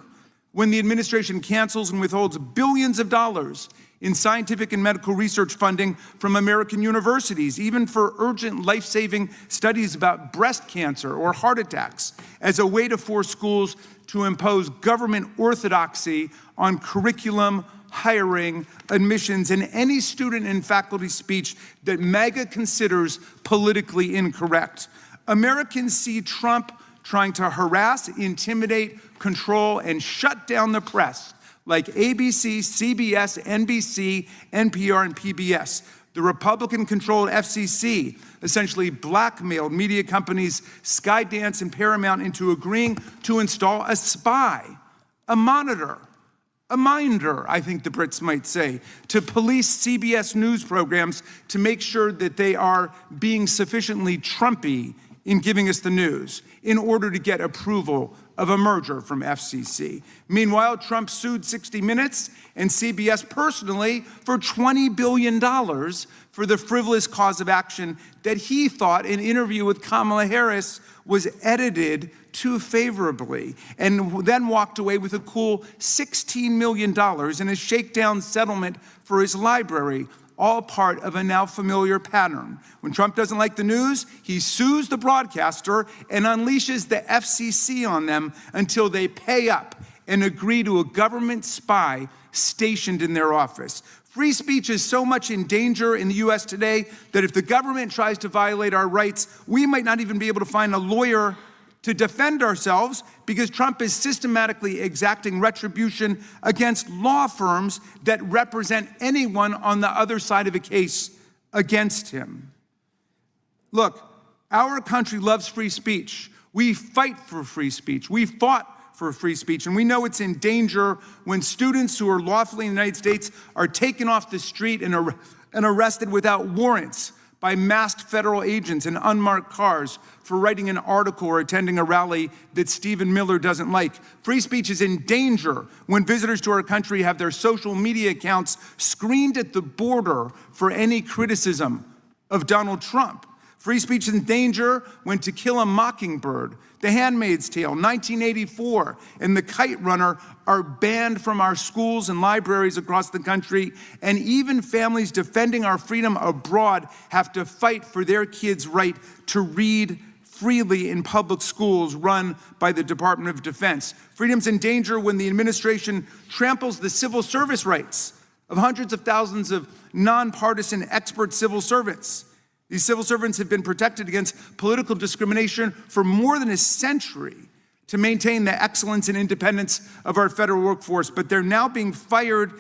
when the administration cancels and withholds billions of dollars in scientific and medical research funding from American universities, even for urgent life-saving studies about breast cancer or heart attacks, as a way to force schools to impose government orthodoxy on curriculum, hiring, admissions, and any student and faculty speech that MAGA considers politically incorrect. Americans see Trump trying to harass, intimidate, control, and shut down the press, like ABC, CBS, NBC, NPR, and PBS. The Republican-controlled FCC essentially blackmailed media companies Skydance and Paramount into agreeing to install a spy, a monitor, a minder, I think the Brits might say, to police CBS news programs to make sure that they are being sufficiently Trumpy in giving us the news in order to get approval of a merger from FCC. Meanwhile, Trump sued 60 Minutes and CBS personally for $20 billion for the frivolous cause of action that he thought an interview with Kamala Harris was edited too favorably, and then walked away with a cool $16 million in a shakedown settlement for his library, all part of a now familiar pattern. When Trump doesn't like the news, he sues the broadcaster and unleashes the FCC on them until they pay up and agree to a government spy stationed in their office. Free speech is so much in danger in the US today that if the government tries to violate our rights, we might not even be able to find a lawyer to defend ourselves because Trump is systematically exacting retribution against law firms that represent anyone on the other side of a case against him. Look, our country loves free speech. We fight for free speech. We fought for free speech, and we know it's in danger when students who are lawfully in the United States are taken off the street and arrested without warrants by masked federal agents in unmarked cars for writing an article or attending a rally that Stephen Miller doesn't like. Free speech is in danger when visitors to our country have their social media accounts screened at the border for any criticism of Donald Trump. Free speech is in danger when To Kill a Mockingbird, The Handmaid's Tale, 1984, and The Kite Runner are banned from our schools and libraries across the country, and even families defending our freedom abroad have to fight for their kids' right to read freely in public schools run by the Department of Defense. Freedom's in danger when the administration tramples the civil service rights of hundreds of thousands of nonpartisan expert civil servants. These civil servants have been protected against political discrimination for more than a century to maintain the excellence and independence of our federal workforce, but they're now being fired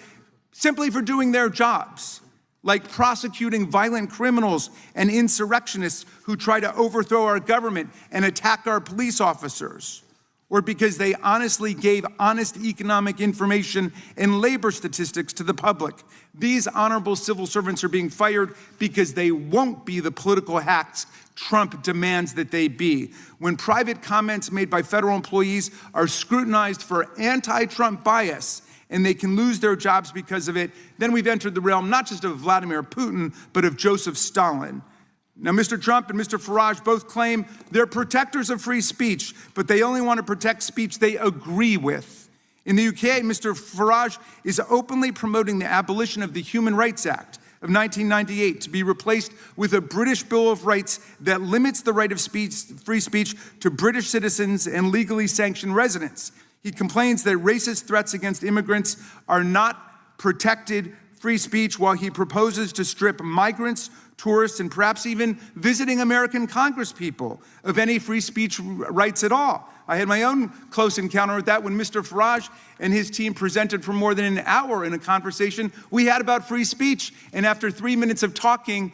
simply for doing their jobs, like prosecuting violent criminals and insurrectionists who try to overthrow our government and attack our police officers, or because they honestly gave honest economic information and labor statistics to the public. These honorable civil servants are being fired because they won't be the political hacks Trump demands that they be. When private comments made by federal employees are scrutinized for anti-Trump bias and they can lose their jobs because of it, then we've entered the realm not just of Vladimir Putin, but of Joseph Stalin. Now, Mr. Trump and Mr. Farage both claim they're protectors of free speech, but they only want to protect speech they agree with. In the UK, Mr. Farage is openly promoting the abolition of the Human Rights Act of 1998 to be replaced with a British Bill of Rights that limits the right of free speech to British citizens and legally sanctioned residents. He complains that racist threats against immigrants are not protected free speech while he proposes to strip migrants, tourists, and perhaps even visiting American congresspeople of any free speech rights at all. I had my own close encounter with that when Mr. Farage and his team presented for more than an hour in a conversation we had about free speech. And after 3 minutes of talking,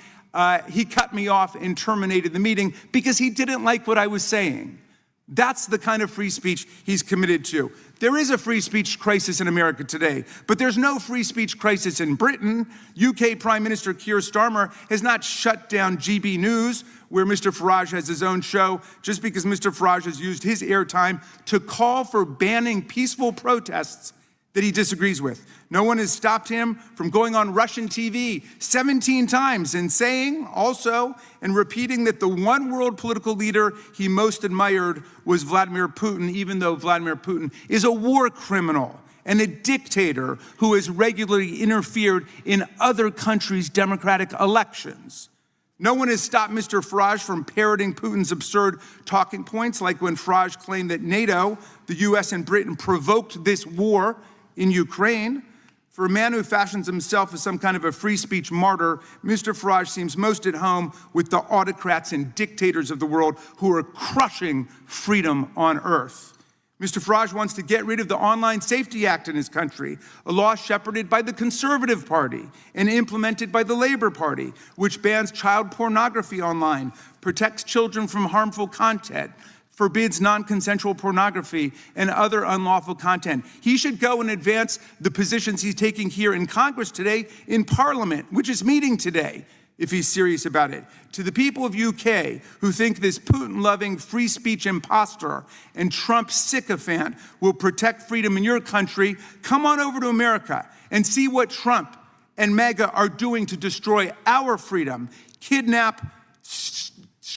he cut me off and terminated the meeting because he didn't like what I was saying. That's the kind of free speech he's committed to. There is a free speech crisis in America today, but there's no free speech crisis in Britain. UK Prime Minister Keir Starmer has not shut down GB News, where Mr. Farage has his own show, just because Mr. Farage has used his airtime to call for banning peaceful protests that he disagrees with. No one has stopped him from going on Russian TV 17 times and saying also and repeating that the one world political leader he most admired was Vladimir Putin, even though Vladimir Putin is a war criminal and a dictator who has regularly interfered in other countries' democratic elections. No one has stopped Mr. Farage from parroting Putin's absurd talking points, like when Farage claimed that NATO, the US and Britain, provoked this war in Ukraine. For a man who fashions himself as some kind of a free speech martyr, Mr. Farage seems most at home with the autocrats and dictators of the world who are crushing freedom on earth. Mr. Farage wants to get rid of the Online Safety Act in his country, a law shepherded by the Conservative Party and implemented by the Labour Party, which bans child pornography online, protects children from harmful content, forbids non-consensual pornography and other unlawful content. He should go and advance the positions he's taking here in Congress today in Parliament, which is meeting today, if he's serious about it. To the people of UK who think this Putin-loving free speech imposter and Trump sycophant will protect freedom in your country, come on over to America and see what Trump and MAGA are doing to destroy our freedom, kidnap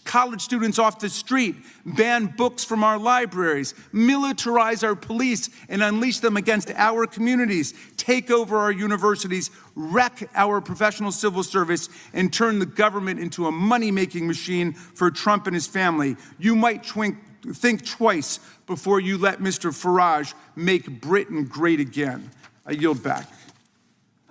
college students off the street, ban books from our libraries, militarize our police and unleash them against our communities, take over our universities, wreck our professional civil service, and turn the government into a money-making machine for Trump and his family. You might think twice before you let Mr. Farage make Britain great again. I yield back.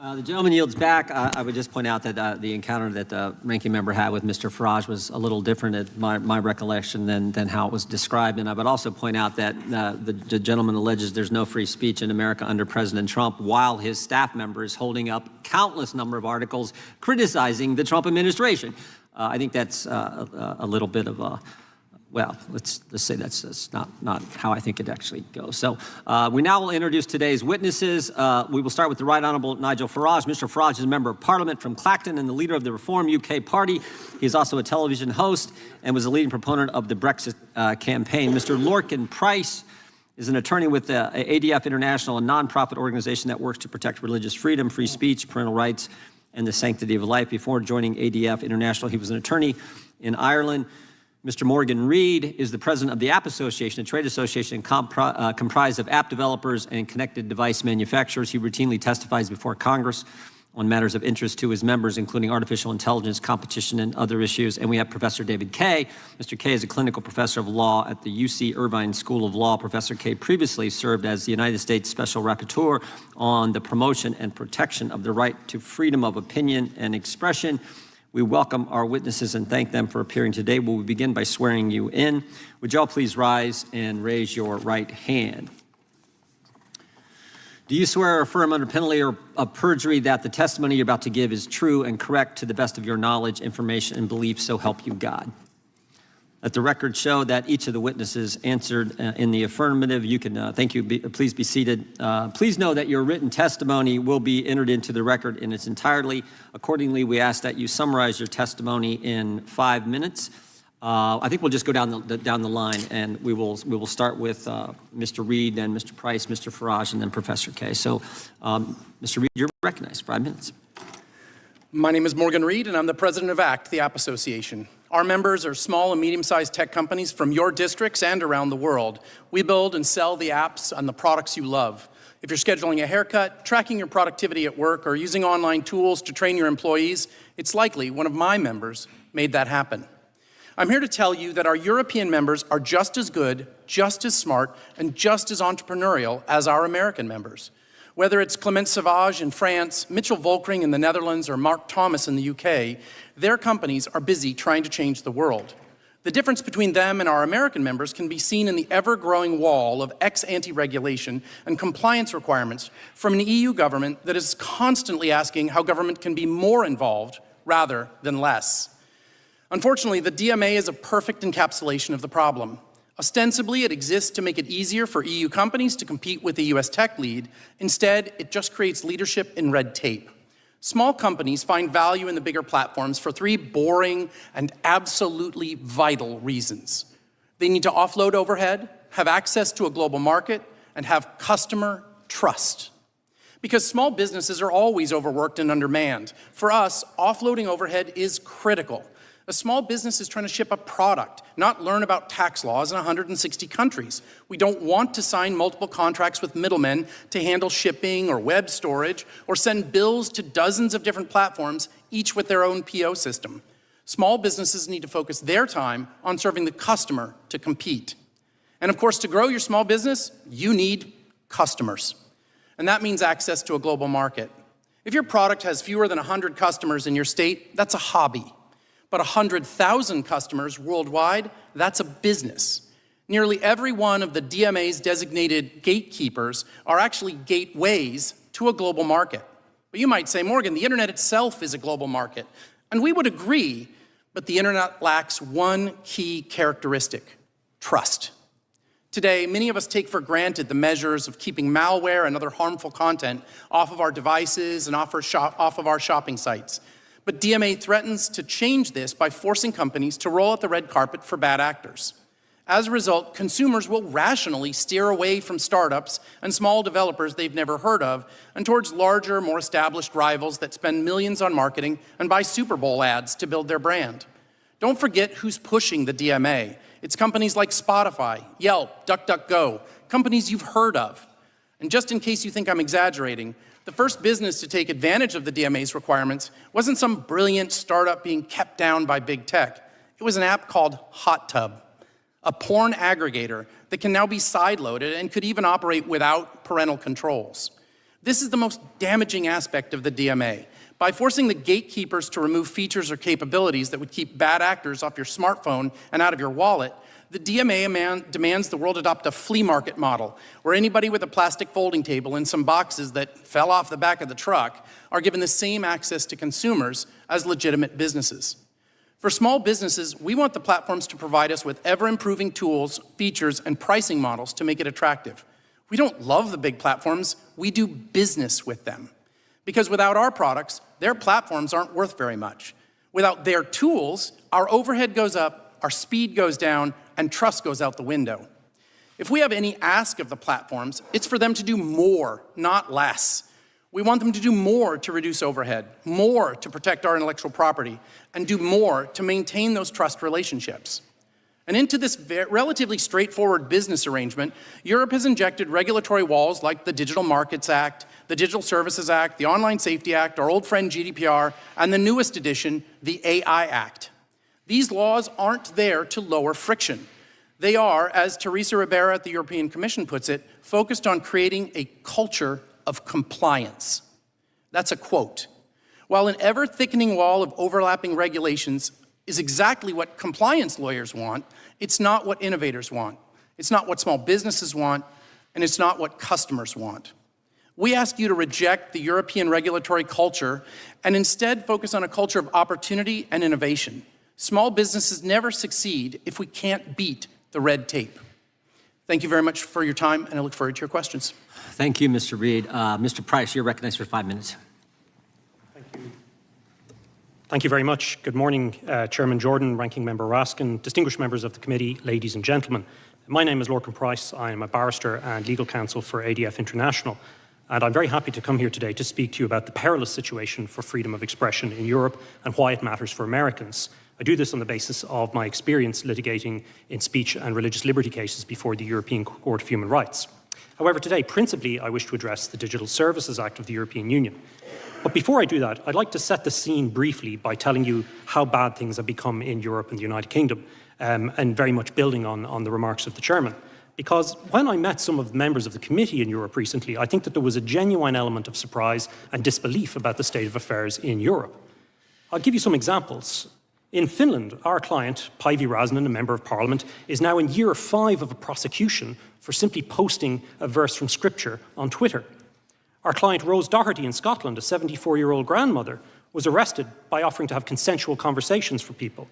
The gentleman yields back. I would just point out that the encounter that the ranking member had with Mr. Farage was a little different at my recollection than how it was described. And I would also point out that the gentleman alleges there's no free speech in America under President Trump, while his staff member is holding up countless number of articles criticizing the Trump administration. I think that's a little bit of a well, let's say that's not how I think it actually goes. So we now will introduce today's witnesses. We will start with the Right Honourable Nigel Farage. Mr. Farage is a member of Parliament from Clacton and the leader of the Reform UK Party. He is also a television host and was a leading proponent of the Brexit campaign. Mr. Lorcan Price is an attorney with the ADF International, a nonprofit organization that works to protect religious freedom, free speech, parental rights, and the sanctity of life. Before joining ADF International, he was an attorney in Ireland. Mr. Morgan Reed is the president of the App Association, a trade association comprised of app developers and connected device manufacturers. He routinely testifies before Congress on matters of interest to his members, including artificial intelligence, competition, and other issues. And we have Professor David Kaye. Mr. Kaye is a clinical professor of law at the UC Irvine School of Law. Professor Kaye previously served as the United States Special Rapporteur on the promotion and protection of the right to freedom of opinion and expression. We welcome our witnesses and thank them for appearing today. We will begin by swearing you in. Would you all please rise and raise your right hand? Do you swear or affirm under penalty of perjury that the testimony you're about to give is true and correct to the best of your knowledge, information, and belief, so help you God? Let the record show that each of the witnesses answered in the affirmative. You can, thank you, please be seated. Please know that your written testimony will be entered into the record in its entirety. Accordingly, we ask that you summarize your testimony in 5 minutes. I think we'll just go down the line, and we will start with Mr. Reed, then Mr. Price, Mr. Farage, and then Professor Kaye. So, Mr. Reed, you're recognized. 5 minutes. My name is Morgan Reed, and I'm the president of ACT, the App Association. Our members are small and medium-sized tech companies from your districts and around the world. We build and sell the apps and the products you love. If you're scheduling a haircut, tracking your productivity at work, or using online tools to train your employees, it's likely one of my members made that happen. I'm here to tell you that our European members are just as good, just as smart, and just as entrepreneurial as our American members. Whether it's Clement Savage in France, Mitchell Volkring in the Netherlands, or Mark Thomas in the UK, their companies are busy trying to change the world. The difference between them and our American members can be seen in the ever-growing wall of ex-ante regulation and compliance requirements from an EU government that is constantly asking how government can be more involved rather than less. Unfortunately, the DMA is a perfect encapsulation of the problem. Ostensibly, it exists to make it easier for EU companies to compete with the US tech lead. Instead, it just creates leadership in red tape. Small companies find value in the bigger platforms for three boring and absolutely vital reasons. They need to offload overhead, have access to a global market, and have customer trust. Because small businesses are always overworked and undermanned. For us, offloading overhead is critical. A small business is trying to ship a product, not learn about tax laws in 160 countries. We don't want to sign multiple contracts with middlemen to handle shipping or web storage, or send bills to dozens of different platforms, each with their own PO system. Small businesses need to focus their time on serving the customer to compete. And of course, to grow your small business, you need customers. And that means access to a global market. If your product has fewer than 100 customers in your state, that's a hobby. But 100,000 customers worldwide, that's a business. Nearly every one of the DMA's designated gatekeepers are actually gateways to a global market. But you might say, Morgan, the internet itself is a global market. And we would agree, but the internet lacks one key characteristic: trust. Today, many of us take for granted the measures of keeping malware and other harmful content off of our devices and off of our shopping sites. But DMA threatens to change this by forcing companies to roll out the red carpet for bad actors. As a result, consumers will rationally steer away from startups and small developers they've never heard of and towards larger, more established rivals that spend millions on marketing and buy Super Bowl ads to build their brand. Don't forget who's pushing the DMA. It's companies like Spotify, Yelp, DuckDuckGo, companies you've heard of. And just in case you think I'm exaggerating, the first business to take advantage of the DMA's requirements wasn't some brilliant startup being kept down by big tech. It was an app called Hot Tub, a porn aggregator that can now be sideloaded and could even operate without parental controls. This is the most damaging aspect of the DMA. By forcing the gatekeepers to remove features or capabilities that would keep bad actors off your smartphone and out of your wallet, the DMA demands the world adopt a flea market model, where anybody with a plastic folding table and some boxes that fell off the back of the truck are given the same access to consumers as legitimate businesses. For small businesses, we want the platforms to provide us with ever-improving tools, features, and pricing models to make it attractive. We don't love the big platforms, we do business with them. Because without our products, their platforms aren't worth very much. Without their tools, our overhead goes up, our speed goes down, and trust goes out the window. If we have any ask of the platforms, it's for them to do more, not less. We want them to do more to reduce overhead, more to protect our intellectual property, and do more to maintain those trust relationships. And into this relatively straightforward business arrangement, Europe has injected regulatory walls like the Digital Markets Act, the Digital Services Act, the Online Safety Act, our old friend GDPR, and the newest edition, the AI Act. These laws aren't there to lower friction. They are, as Teresa Ribera at the European Commission puts it, focused on creating a culture of compliance. That's a quote. While an ever-thickening wall of overlapping regulations is exactly what compliance lawyers want, it's not what innovators want. It's not what small businesses want, and it's not what customers want. We ask you to reject the European regulatory culture and instead focus on a culture of opportunity and innovation. Small businesses never succeed if we can't beat the red tape. Thank you very much for your time, and I look forward to your questions. Thank you, Mr. Reed. Mr. Price, you're recognized for 5 minutes. Thank you very much. Good morning, Chairman Jordan, Ranking Member Raskin, distinguished members of the committee, ladies and gentlemen. My name is Lorcan Price. I am a barrister and legal counsel for ADF International, and I'm very happy to come here today to speak to you about the perilous situation for freedom of expression in Europe and why it matters for Americans. I do this on the basis of my experience litigating in speech and religious liberty cases before the European Court of Human Rights. However, today, principally, I wish to address the Digital Services Act of the European Union. But before I do that, I'd like to set the scene briefly by telling you how bad things have become in Europe and the United Kingdom, and very much building on the remarks of the chairman. Because when I met some of the members of the committee in Europe recently, I think that there was a genuine element of surprise and disbelief about the state of affairs in Europe. I'll give you some examples. In Finland, our client, Päivi Räsänen, a member of parliament, is now in year 5 of a prosecution for simply posting a verse from scripture on Twitter. Our client, Rose Doherty in Scotland, a 74-year-old grandmother, was arrested by offering to have consensual conversations for people.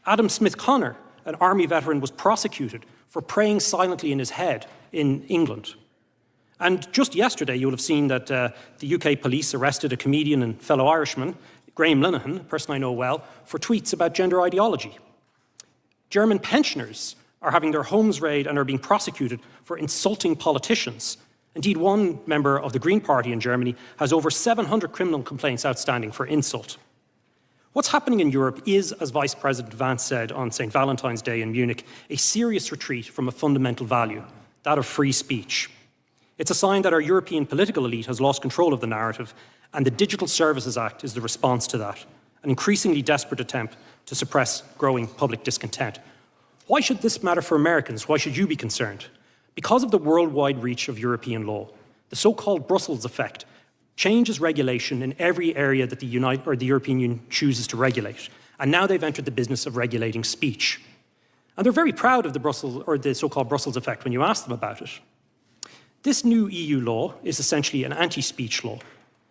Adam Smith-Connor, an army veteran, was prosecuted for praying silently in his head in England. And just yesterday, you'll have seen that the UK police arrested a comedian and fellow Irishman, Graham Linehan, a person I know well, for tweets about gender ideology. German pensioners are having their homes raided and are being prosecuted for insulting politicians. Indeed, one member of the Green Party in Germany has over 700 criminal complaints outstanding for insult. What's happening in Europe is, as Vice President Vance said on St. Valentine's Day in Munich, a serious retreat from a fundamental value, that of free speech. It's a sign that our European political elite has lost control of the narrative, and the Digital Services Act is the response to that, an increasingly desperate attempt to suppress growing public discontent. Why should this matter for Americans? Why should you be concerned? Because of the worldwide reach of European law, the so-called Brussels effect changes regulation in every area that the European Union chooses to regulate. And now they've entered the business of regulating speech. And they're very proud of the so-called Brussels effect when you ask them about it. This new EU law is essentially an anti-speech law.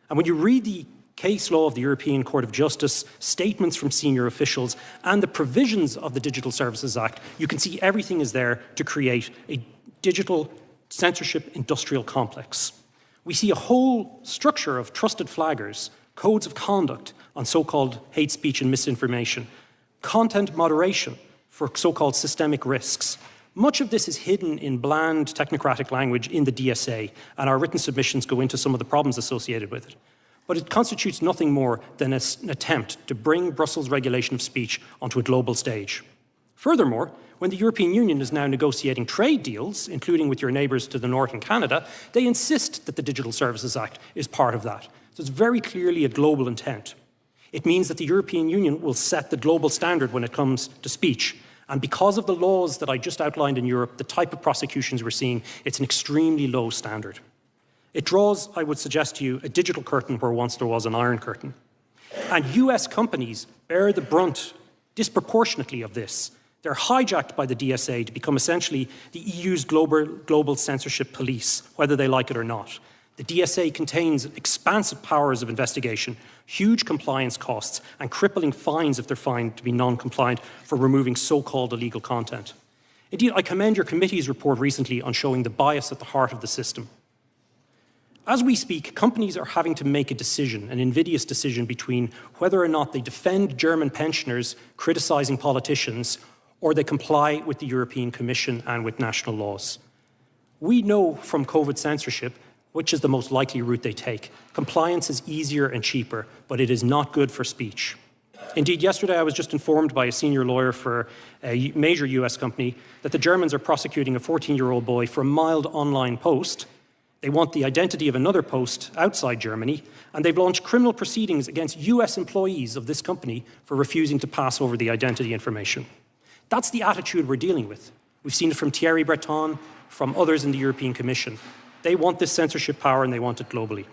And when you read the case law of the European Court of Justice, statements from senior officials, and the provisions of the Digital Services Act, you can see everything is there to create a digital censorship industrial complex. We see a whole structure of trusted flaggers, codes of conduct on so-called hate speech and misinformation, content moderation for so-called systemic risks. Much of this is hidden in bland technocratic language in the DSA, and our written submissions go into some of the problems associated with it. But it constitutes nothing more than an attempt to bring Brussels regulation of speech onto a global stage. Furthermore, when the European Union is now negotiating trade deals, including with your neighbours to the north in Canada, they insist that the Digital Services Act is part of that. So it's very clearly a global intent. It means that the European Union will set the global standard when it comes to speech. And because of the laws that I just outlined in Europe, the type of prosecutions we're seeing, it's an extremely low standard. It draws, I would suggest to you, a digital curtain where once there was an iron curtain. And US companies bear the brunt disproportionately of this. They're hijacked by the DSA to become essentially the EU's global censorship police, whether they like it or not. The DSA contains expansive powers of investigation, huge compliance costs, and crippling fines if they're found to be non-compliant for removing so-called illegal content. Indeed, I commend your committee's report recently on showing the bias at the heart of the system. As we speak, companies are having to make a decision, an invidious decision between whether or not they defend German pensioners criticising politicians or they comply with the European Commission and with national laws. We know from COVID censorship which is the most likely route they take. Compliance is easier and cheaper, but it is not good for speech. Indeed, yesterday I was just informed by a senior lawyer for a major US company that the Germans are prosecuting a 14-year-old boy for a mild online post. They want the identity of another post outside Germany, and they've launched criminal proceedings against US employees of this company for refusing to pass over the identity information. That's the attitude we're dealing with. We've seen it from Thierry Breton, from others in the European Commission. They want this censorship power and they want it globally.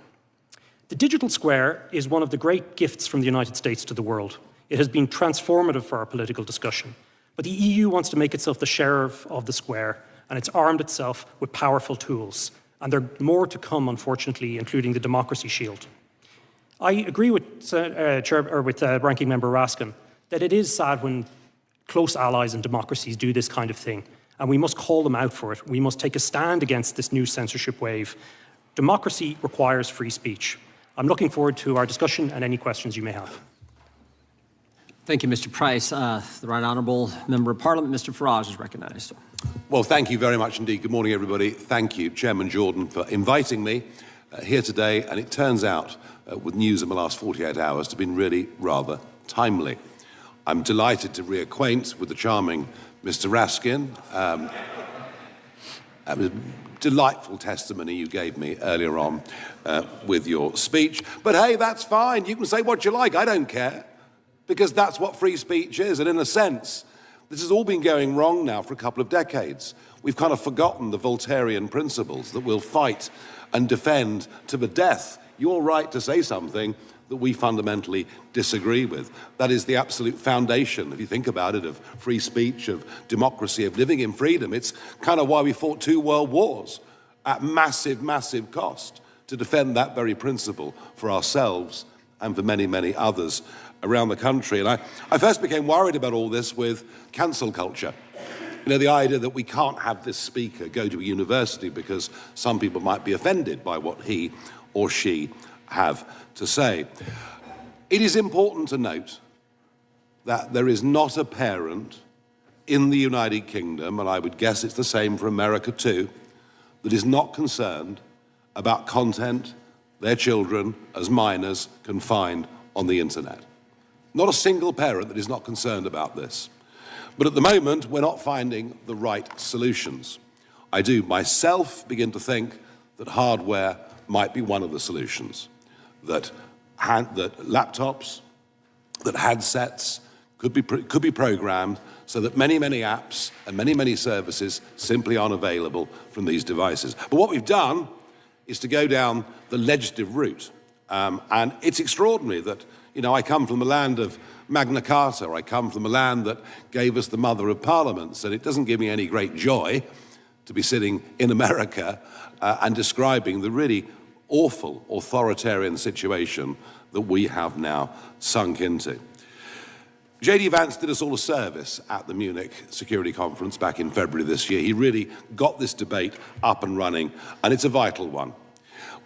The digital square is one of the great gifts from the United States to the world. It has been transformative for our political discussion. But the EU wants to make itself the sheriff of the square, and it's armed itself with powerful tools. And there are more to come, unfortunately, including the Democracy Shield. I agree with Ranking Member Raskin that it is sad when close allies and democracies do this kind of thing, and we must call them out for it. We must take a stand against this new censorship wave. Democracy requires free speech. I'm looking forward to our discussion and any questions you may have. Thank you, Mr. Price. The Right Honourable Member of Parliament, Mr Farage, is recognised. Well, thank you very much indeed. Good morning, everybody. Thank you, Chairman Jordan, for inviting me here today. And it turns out, with news in the last 48 hours, to have been really rather timely. I'm delighted to reacquaint with the charming Mr Raskin. That was delightful testimony you gave me earlier on with your speech. But hey, that's fine. You can say what you like. I don't care. Because that's what free speech is. And in a sense, This has all been going wrong now for a couple of decades. We've kind of forgotten the Voltairean principles that we'll fight and defend to the death your right to say something that we fundamentally disagree with. That is the absolute foundation, if you think about it, of free speech, of democracy, of living in freedom. It's kind of why we fought 2 world wars at massive, massive cost to defend that very principle for ourselves and for many, many others around the country. And I first became worried about all this with cancel culture. You know, the idea that we can't have this speaker go to a university because some people might be offended by what he or she have to say. It is important to note that there is not a parent in the United Kingdom, and I would guess it's the same for America too, that is not concerned about content their children as minors can find on the internet. Not a single parent that is not concerned about this. But at the moment, we're not finding the right solutions. I do myself begin to think that hardware might be one of the solutions, that laptops, that handsets could be programmed so that many, many apps and many, many services simply aren't available from these devices. But what we've done is to go down the legislative route. And it's extraordinary that, you know, I come from the land of Magna Carta. I come from the land that gave us the mother of parliaments. And it doesn't give me any great joy to be sitting in America and describing the really awful authoritarian situation that we have now sunk into. J.D. Vance did us all a service at the Munich Security Conference back in February this year. He really got this debate up and running, and it's a vital one.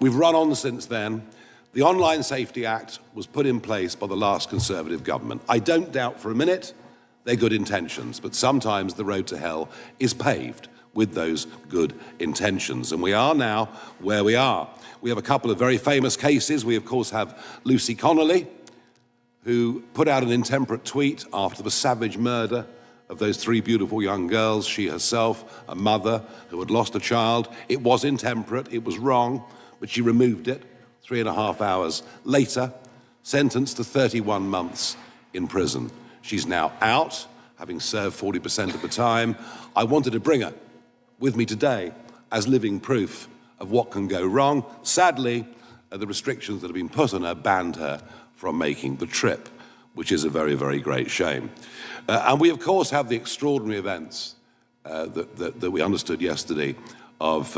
We've run on since then. The Online Safety Act was put in place by the last Conservative government. I don't doubt for a minute they're good intentions, but sometimes the road to hell is paved with those good intentions. And we are now where we are. We have a couple of very famous cases. We, of course, have Lucy Connolly, who put out an intemperate tweet after the savage murder of those 3 beautiful young girls, she herself, a mother who had lost a child. It was intemperate, it was wrong, but she removed it 3.5 hours later, sentenced to 31 months in prison. She's now out, having served 40% of the time. I wanted to bring her with me today as living proof of what can go wrong. Sadly, the restrictions that have been put on her banned her from making the trip, which is a very, very great shame. And we, of course, have the extraordinary events that we understood yesterday of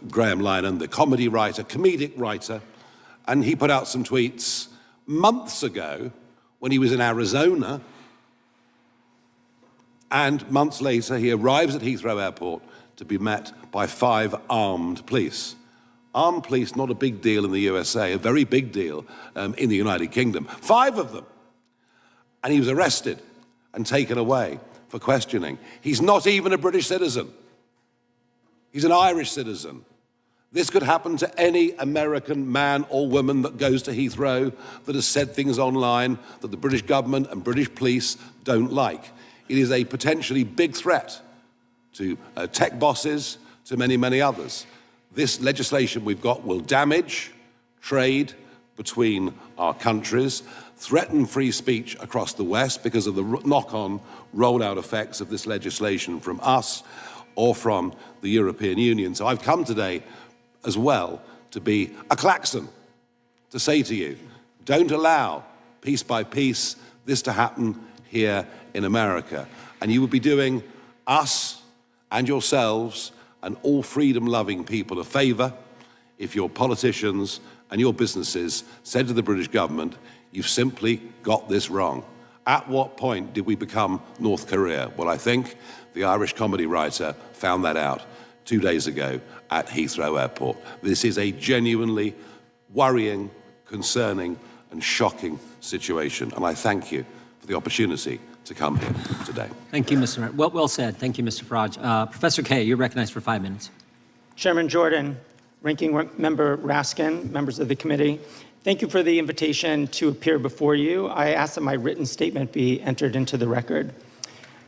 Graham Linehan, the comedic writer, and he put out some tweets months ago when he was in Arizona, and months later he arrives at Heathrow Airport to be met by 5 armed police. Armed police, not a big deal in the USA, a very big deal in the United Kingdom. 5 of them. And he was arrested and taken away for questioning. He's not even a British citizen. He's an Irish citizen. This could happen to any American man or woman that goes to Heathrow that has said things online that the British government and British police don't like. It is a potentially big threat to tech bosses, to many, many others. This legislation we've got will damage trade between our countries, threaten free speech across the West because of the knock-on rollout effects of this legislation from us or from the European Union. So I've come today as well to be a klaxon, to say to you, don't allow, piece by piece, this to happen here in America. And you would be doing us and yourselves and all freedom-loving people a favor if your politicians and your businesses said to the British government, you've simply got this wrong. At what point did we become North Korea? Well, I think the Irish comedy writer found that out 2 days ago at Heathrow Airport. This is a genuinely worrying, concerning, and shocking situation. And I thank you for the opportunity to come here today. Thank you, Mr. Farage. Well said. Thank you, Mr. Farage. Professor Kaye, you're recognized for 5 minutes. Chairman Jordan, Ranking Member Raskin, members of the committee, thank you for the invitation to appear before you. I ask that my written statement be entered into the record.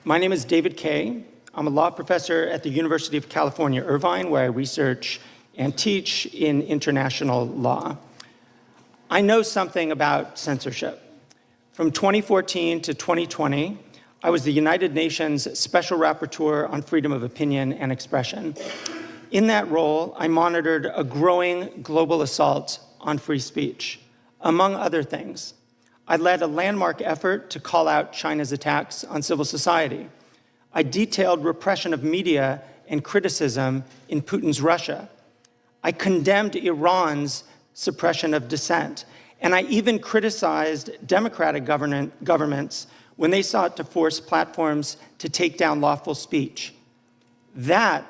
My name is David Kaye. I'm a law professor at the University of California, Irvine, where I research and teach in international law. I know something about censorship. From 2014 to 2020, I was the United Nations Special Rapporteur on Freedom of Opinion and Expression. In that role, I monitored a growing global assault on free speech. Among other things, I led a landmark effort to call out China's attacks on civil society. I detailed repression of media and criticism in Putin's Russia. I condemned Iran's suppression of dissent, and I even criticized democratic governments when they sought to force platforms to take down lawful speech. That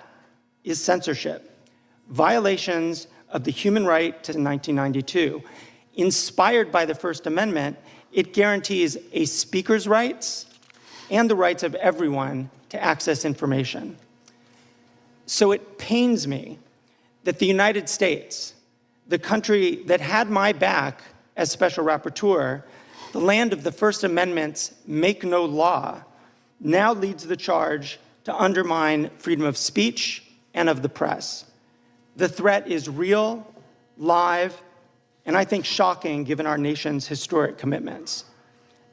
is censorship, violations of the human right to 1992. Inspired by the First Amendment, it guarantees a speaker's rights and the rights of everyone to access information. So it pains me that the United States, the country that had my back as Special Rapporteur, the land of the First Amendment's make no law, now leads the charge to undermine freedom of speech and of the press. The threat is real, live, and I think shocking given our nation's historic commitments.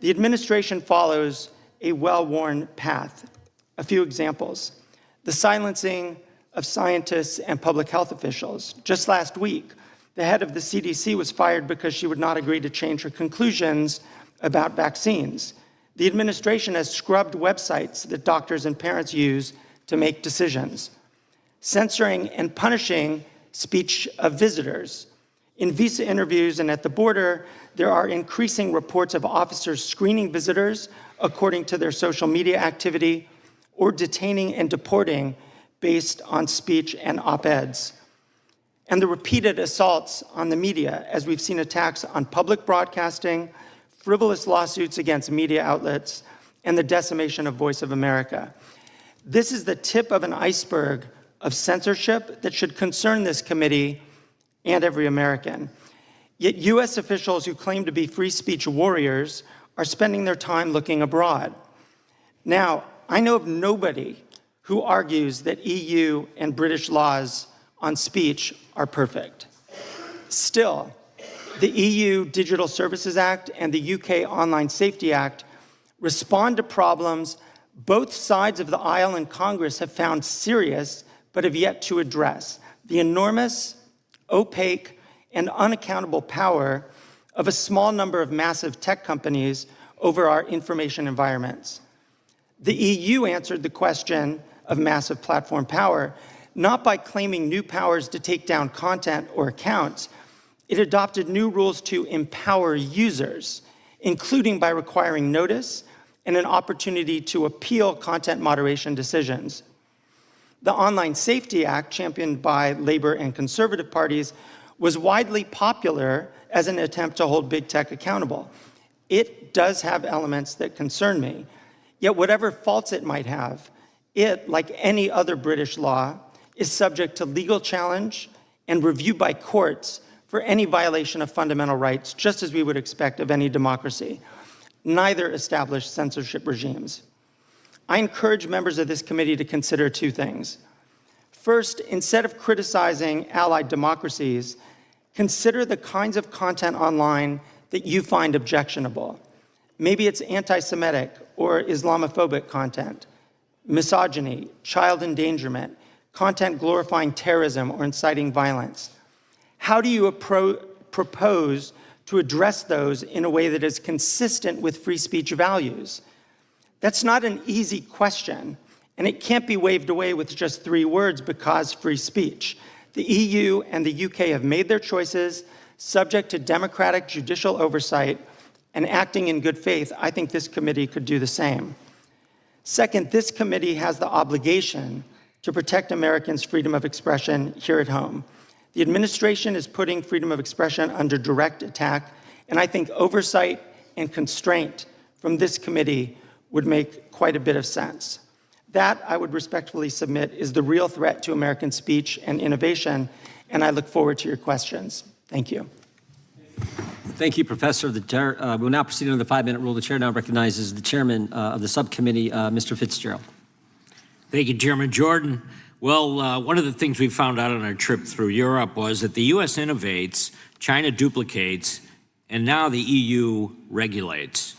The administration follows a well-worn path. A few examples. The silencing of scientists and public health officials. Just last week, the head of the CDC was fired because she would not agree to change her conclusions about vaccines. The administration has scrubbed websites that doctors and parents use to make decisions. Censoring and punishing speech of visitors. In visa interviews and at the border, there are increasing reports of officers screening visitors according to their social media activity or detaining and deporting based on speech and op-eds. And the repeated assaults on the media, as we've seen attacks on public broadcasting, frivolous lawsuits against media outlets, and the decimation of Voice of America. This is the tip of an iceberg of censorship that should concern this committee and every American. Yet US officials who claim to be free speech warriors are spending their time looking abroad. Now, I know of nobody who argues that EU and British laws on speech are perfect. Still, the EU Digital Services Act and the UK Online Safety Act respond to problems both sides of the aisle in Congress have found serious but have yet to address: the enormous, opaque, and unaccountable power of a small number of massive tech companies over our information environments. The EU answered the question of massive platform power not by claiming new powers to take down content or accounts. It adopted new rules to empower users, including by requiring notice and an opportunity to appeal content moderation decisions. The Online Safety Act, championed by Labor and conservative parties, was widely popular as an attempt to hold big tech accountable. It does have elements that concern me, yet whatever faults it might have, it, like any other British law, is subject to legal challenge and review by courts for any violation of fundamental rights, just as we would expect of any democracy. Neither established censorship regimes. I encourage members of this committee to consider two things. First, instead of criticizing allied democracies, consider the kinds of content online that you find objectionable. Maybe it's anti-Semitic or Islamophobic content, misogyny, child endangerment, content glorifying terrorism or inciting violence. How do you propose to address those in a way that is consistent with free speech values? That's not an easy question, and it can't be waved away with just 3 words: because free speech. The EU and the UK have made their choices subject to democratic judicial oversight and acting in good faith. I think this committee could do the same. Second, this committee has the obligation to protect Americans' freedom of expression here at home. The administration is putting freedom of expression under direct attack, and I think oversight and constraint from this committee would make quite a bit of sense. That, I would respectfully submit, is the real threat to American speech and innovation, and I look forward to your questions. Thank you. Thank you, Professor. The chair, we'll now proceed under the 5-minute rule. The chair now recognizes the chairman of the subcommittee, Mr. Fitzgerald. Thank you, Chairman Jordan. Well, one of the things we found out on our trip through Europe was that the U.S. innovates, China duplicates, and now the EU regulates.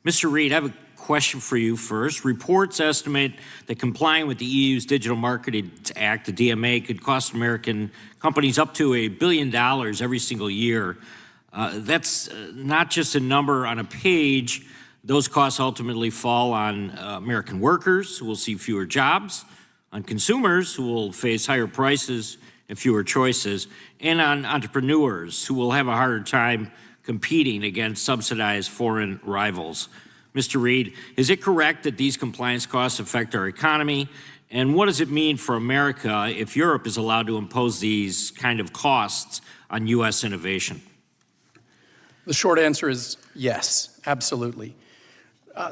Mr. Reid, I have a question for you first. Reports estimate that complying with the EU's Digital Markets Act, the DMA, could cost American companies up to $1 billion every single year. That's not just a number on a page. Those costs ultimately fall on American workers, who will see fewer jobs, on consumers, who will face higher prices and fewer choices, and on entrepreneurs, who will have a harder time competing against subsidized foreign rivals. Mr. Reid, is it correct that these compliance costs affect our economy? And what does it mean for America if Europe is allowed to impose these kind of costs on U.S. innovation? The short answer is yes, absolutely.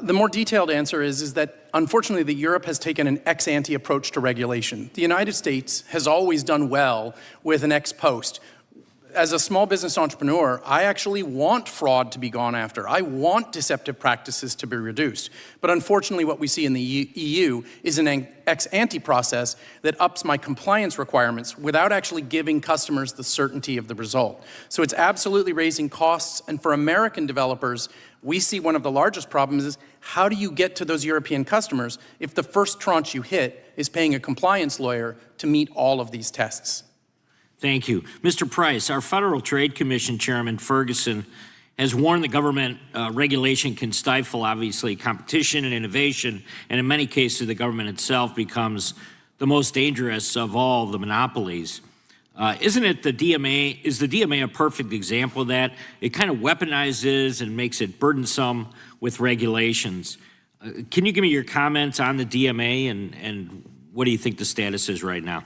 The more detailed answer is that unfortunately that Europe has taken an ex-ante approach to regulation. The United States has always done well with an ex post. As a small business entrepreneur, I actually want fraud to be gone after. I want deceptive practices to be reduced. But unfortunately, what we see in the EU is an ex-ante process that ups my compliance requirements without actually giving customers the certainty of the result. So it's absolutely raising costs. And for American developers, we see one of the largest problems is how do you get to those European customers if the first tranche you hit is paying a compliance lawyer to meet all of these tests? Thank you. Mr. Price, our Federal Trade Commission Chairman Ferguson has warned the government regulation can stifle, obviously, competition and innovation, and in many cases, the government itself becomes the most dangerous of all the monopolies. Isn't it the DMA, is the DMA a perfect example of that? It kind of weaponizes and makes it burdensome with regulations. Can you give me your comments on the DMA and what do you think the status is right now?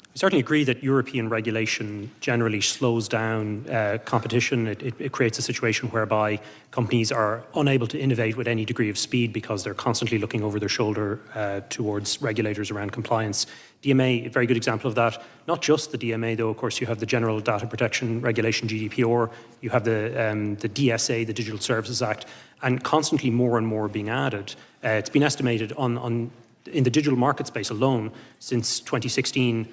I certainly agree that European regulation generally slows down competition. It creates a situation whereby companies are unable to innovate with any degree of speed because they're constantly looking over their shoulder towards regulators around compliance. DMA, a very good example of that. Not just the DMA, though, of course, you have the General Data Protection Regulation, GDPR, you have the DSA, the Digital Services Act, and constantly more and more being added. It's been estimated in the digital market space alone since 2016,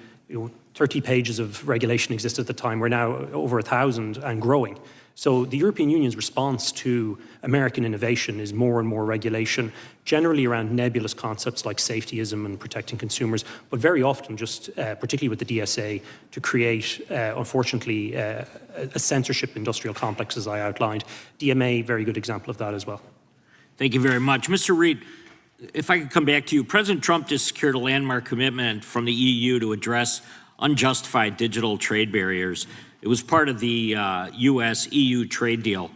30 pages of regulation existed at the time. We're now over 1,000 and growing. So the European Union's response to American innovation is more and more regulation, generally around nebulous concepts like safetyism and protecting consumers, but very often just, particularly with the DSA, to create, unfortunately, a censorship industrial complex, as I outlined. DMA, very good example of that as well. Thank you very much. Mr. Reid, if I could come back to you, President Trump just secured a landmark commitment from the EU to address unjustified digital trade barriers. It was part of the US-EU trade deal.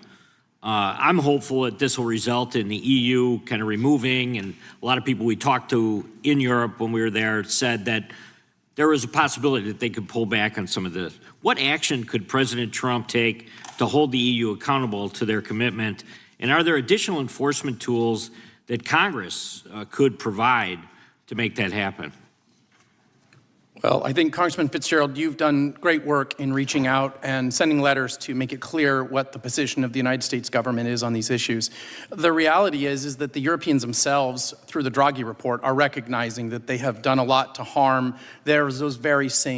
I'm hopeful that this will result in the EU kind of removing, and a lot of people we talked to in Europe when we were there said that there was a possibility that they could pull back on some of this. What action could President Trump take to hold the EU accountable to their commitment? And are there additional enforcement tools that Congress could provide to make that happen? Well, I think, Congressman Fitzgerald, you've done great work in reaching out and sending letters to make it clear what the position of the United States government is on these issues. The reality is that the Europeans themselves, through the Draghi report, are recognizing that they have done a lot to harm those very same